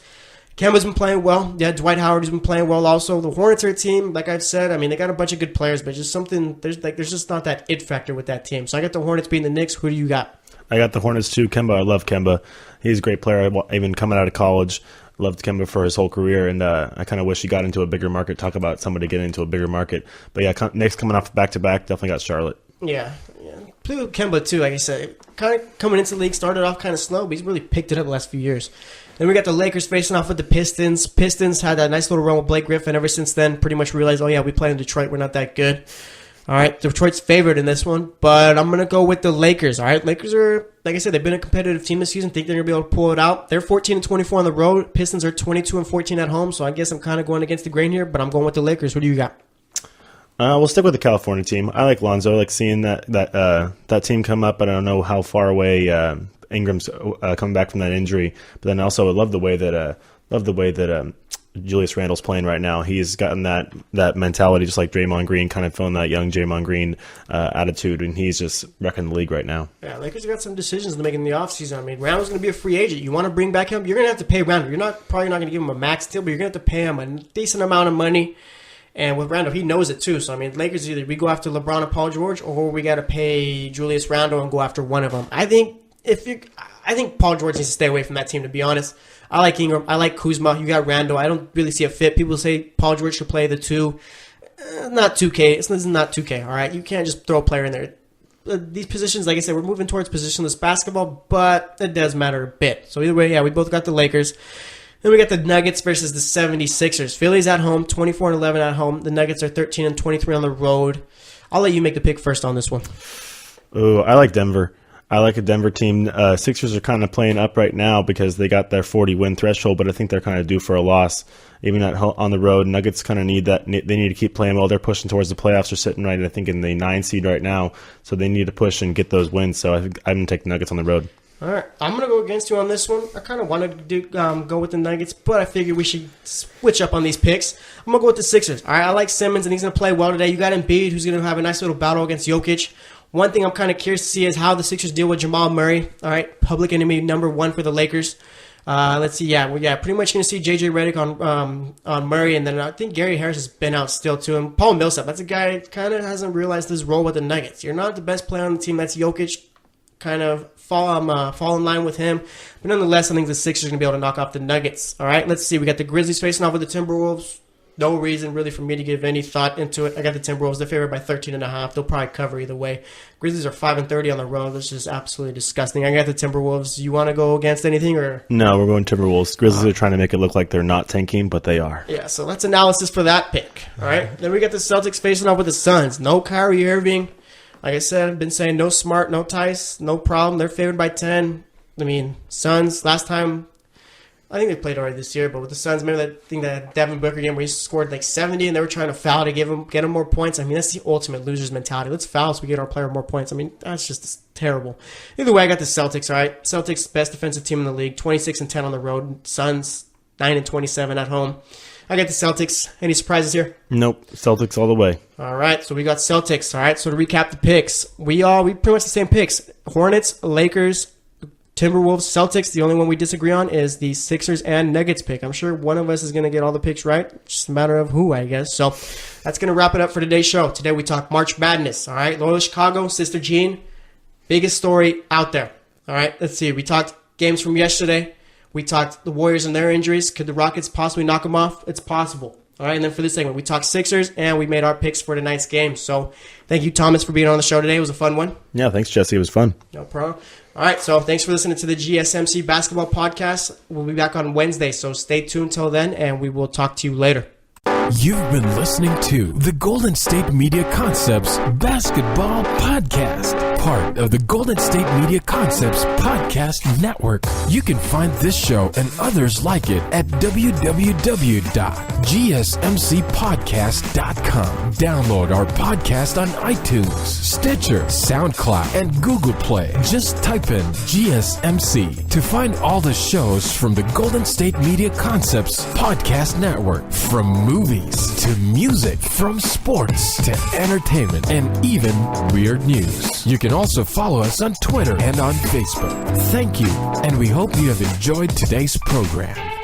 Kemba's been playing well. Yeah, Dwight Howard has been playing well also. The Hornets are a team, like I've said, I mean, they got a bunch of good players, but just something, there's just not that it factor with that team. So I got the Hornets beating the Knicks. Who do you got? I got the Hornets too. Kemba, I love Kemba. He's a great player. Even coming out of college, loved Kemba for his whole career, and I kind of wish he got into a bigger market. Talk about somebody getting into a bigger market. But yeah, Knicks coming off back-to-back, definitely got Charlotte. Yeah. Play with Kemba too, like I said. Kind of coming into the league, started off kind of slow, but he's really picked it up the last few years. Then we got the Lakers facing off with the Pistons. Pistons had that nice little run with Blake Griffin. Ever since then, pretty much realized, oh yeah, we play in Detroit. We're not that good. All right, Detroit's favored in this one, but I'm going to go with the Lakers. All right, Lakers are, like I said, they've been a competitive team this season. Think they're going to be able to pull it out. They're 14-24 on the road. Pistons are 22-14 at home, so I guess I'm kind of going against the grain here, but I'm going with the Lakers. What do you got? We'll stick with the California team. I like Lonzo. I like seeing that team come up, but I don't know how far away Ingram's coming back from that injury. But then also I love the way that Julius Randle's playing right now. He's gotten that mentality, just like Draymond Green, kind of feeling that young Draymond Green attitude, and he's just wrecking the league right now. Yeah, Lakers got some decisions to make in the offseason. I mean, Randle's going to be a free agent. You want to bring back him, you're going to have to pay Randle. You're probably not going to give him a max deal, but you're going to have to pay him a decent amount of money. And with Randle, he knows it too. So, I mean, Lakers either we go after LeBron and Paul George, or we got to pay Julius Randle and go after one of them. I think Paul George needs to stay away from that team, to be honest. I like Ingram. I like Kuzma. You got Randle. I don't really see a fit. People say Paul George should play the 2. Not 2K. This is not 2K, all right? You can't just throw a player in there. These positions, like I said, we're moving towards positionless basketball, but it does matter a bit. So either way, yeah, we both got the Lakers. Then we got the Nuggets versus the 76ers. Philly's at home, 24-11 at home. The Nuggets are 13-23 on the road. I'll let you make the pick first on this one. Oh, I like Denver. I like a Denver team. Sixers are kind of playing up right now because they got their 40-win threshold, but I think they're kind of due for a loss, even on the road. Nuggets kind of need that. They need to keep playing well. They're pushing towards the playoffs. They're sitting right, I think, in the 9 seed right now, so they need to push and get those wins. So I'm going to take the Nuggets on the road. All right, I'm going to go against you on this one. I kind of wanted to go with the Nuggets, but I figured we should switch up on these picks. I'm going to go with the Sixers. All right, I like Simmons, and he's going to play well today. You got Embiid, who's going to have a nice little battle against Jokic. One thing I'm kind of curious to see is how the Sixers deal with Jamal Murray. All right, public enemy number 1 for the Lakers. Let's see. Yeah, pretty much going to see J.J. Redick on Murray, and then I think Gary Harris has been out still too. And Paul Millsap, that's a guy that kind of hasn't realized his role with the Nuggets. You're not the best player on the team. That's Jokic. Kind of fall in line with him. But nonetheless, I think the Sixers are going to be able to knock off the Nuggets. All right, let's see. We got the Grizzlies facing off with the Timberwolves. No reason really for me to give any thought into it. I got the Timberwolves. They're favored by 13.5. They'll probably cover either way. Grizzlies are 5-30 on the road. This is absolutely disgusting. I got the Timberwolves. You want to go against anything or? No, we're going Timberwolves. Grizzlies are trying to make it look like they're not tanking, but they are. Yeah, so that's analysis for that pick. All right. Then we got the Celtics facing off with the Suns. No Kyrie Irving. Like I said, I've been saying no Smart, no Tice, no problem. They're favored by 10. I mean, Suns, last time, I think they played already this year, but with the Suns, remember that thing that Devin Booker game where he scored like 70 and they were trying to foul to get him more points? I mean, that's the ultimate loser's mentality. Let's foul so we get our player more points. I mean, that's just terrible. Either way, I got the Celtics, all right? Celtics, best defensive team in the league, 26-10 on the road. Suns, 9-27 at home. I got the Celtics. Any surprises here? Nope. Celtics all the way. All right, so we got Celtics. All right, so to recap the picks, we pretty much the same picks. Hornets, Lakers, Timberwolves, Celtics. The only one we disagree on is the Sixers and Nuggets pick. I'm sure one of us is going to get all the picks right. It's just a matter of who, I guess. So that's going to wrap it up for today's show. Today we talk March Madness. All right, Loyola Chicago, Sister Jean. Biggest story out there. All right, let's see. We talked games from yesterday. We talked the Warriors and their injuries. Could the Rockets possibly knock them off? It's possible. All right, and then for this segment, we talked Sixers, and we made our picks for tonight's game. So thank you, Thomas, for being on the show today. It was a fun one. Yeah, thanks, Jesse. It was fun. No problem. All right, so thanks for listening to the GSMC Basketball Podcast. We'll be back on Wednesday, so stay tuned till then, and we will talk to you later. You've been listening to the Golden State Media Concepts Basketball Podcast, part of the Golden State Media Concepts Podcast Network. You can find this show and others like it at www.gsmcpodcast.com. Download our podcast on iTunes, Stitcher, SoundCloud, and Google Play. Just type in GSMC to find all the shows from the Golden State Media Concepts Podcast Network. From movies to music, from sports to entertainment, and even weird news. You can also follow us on Twitter and on Facebook. Thank you, and we hope you have enjoyed today's program.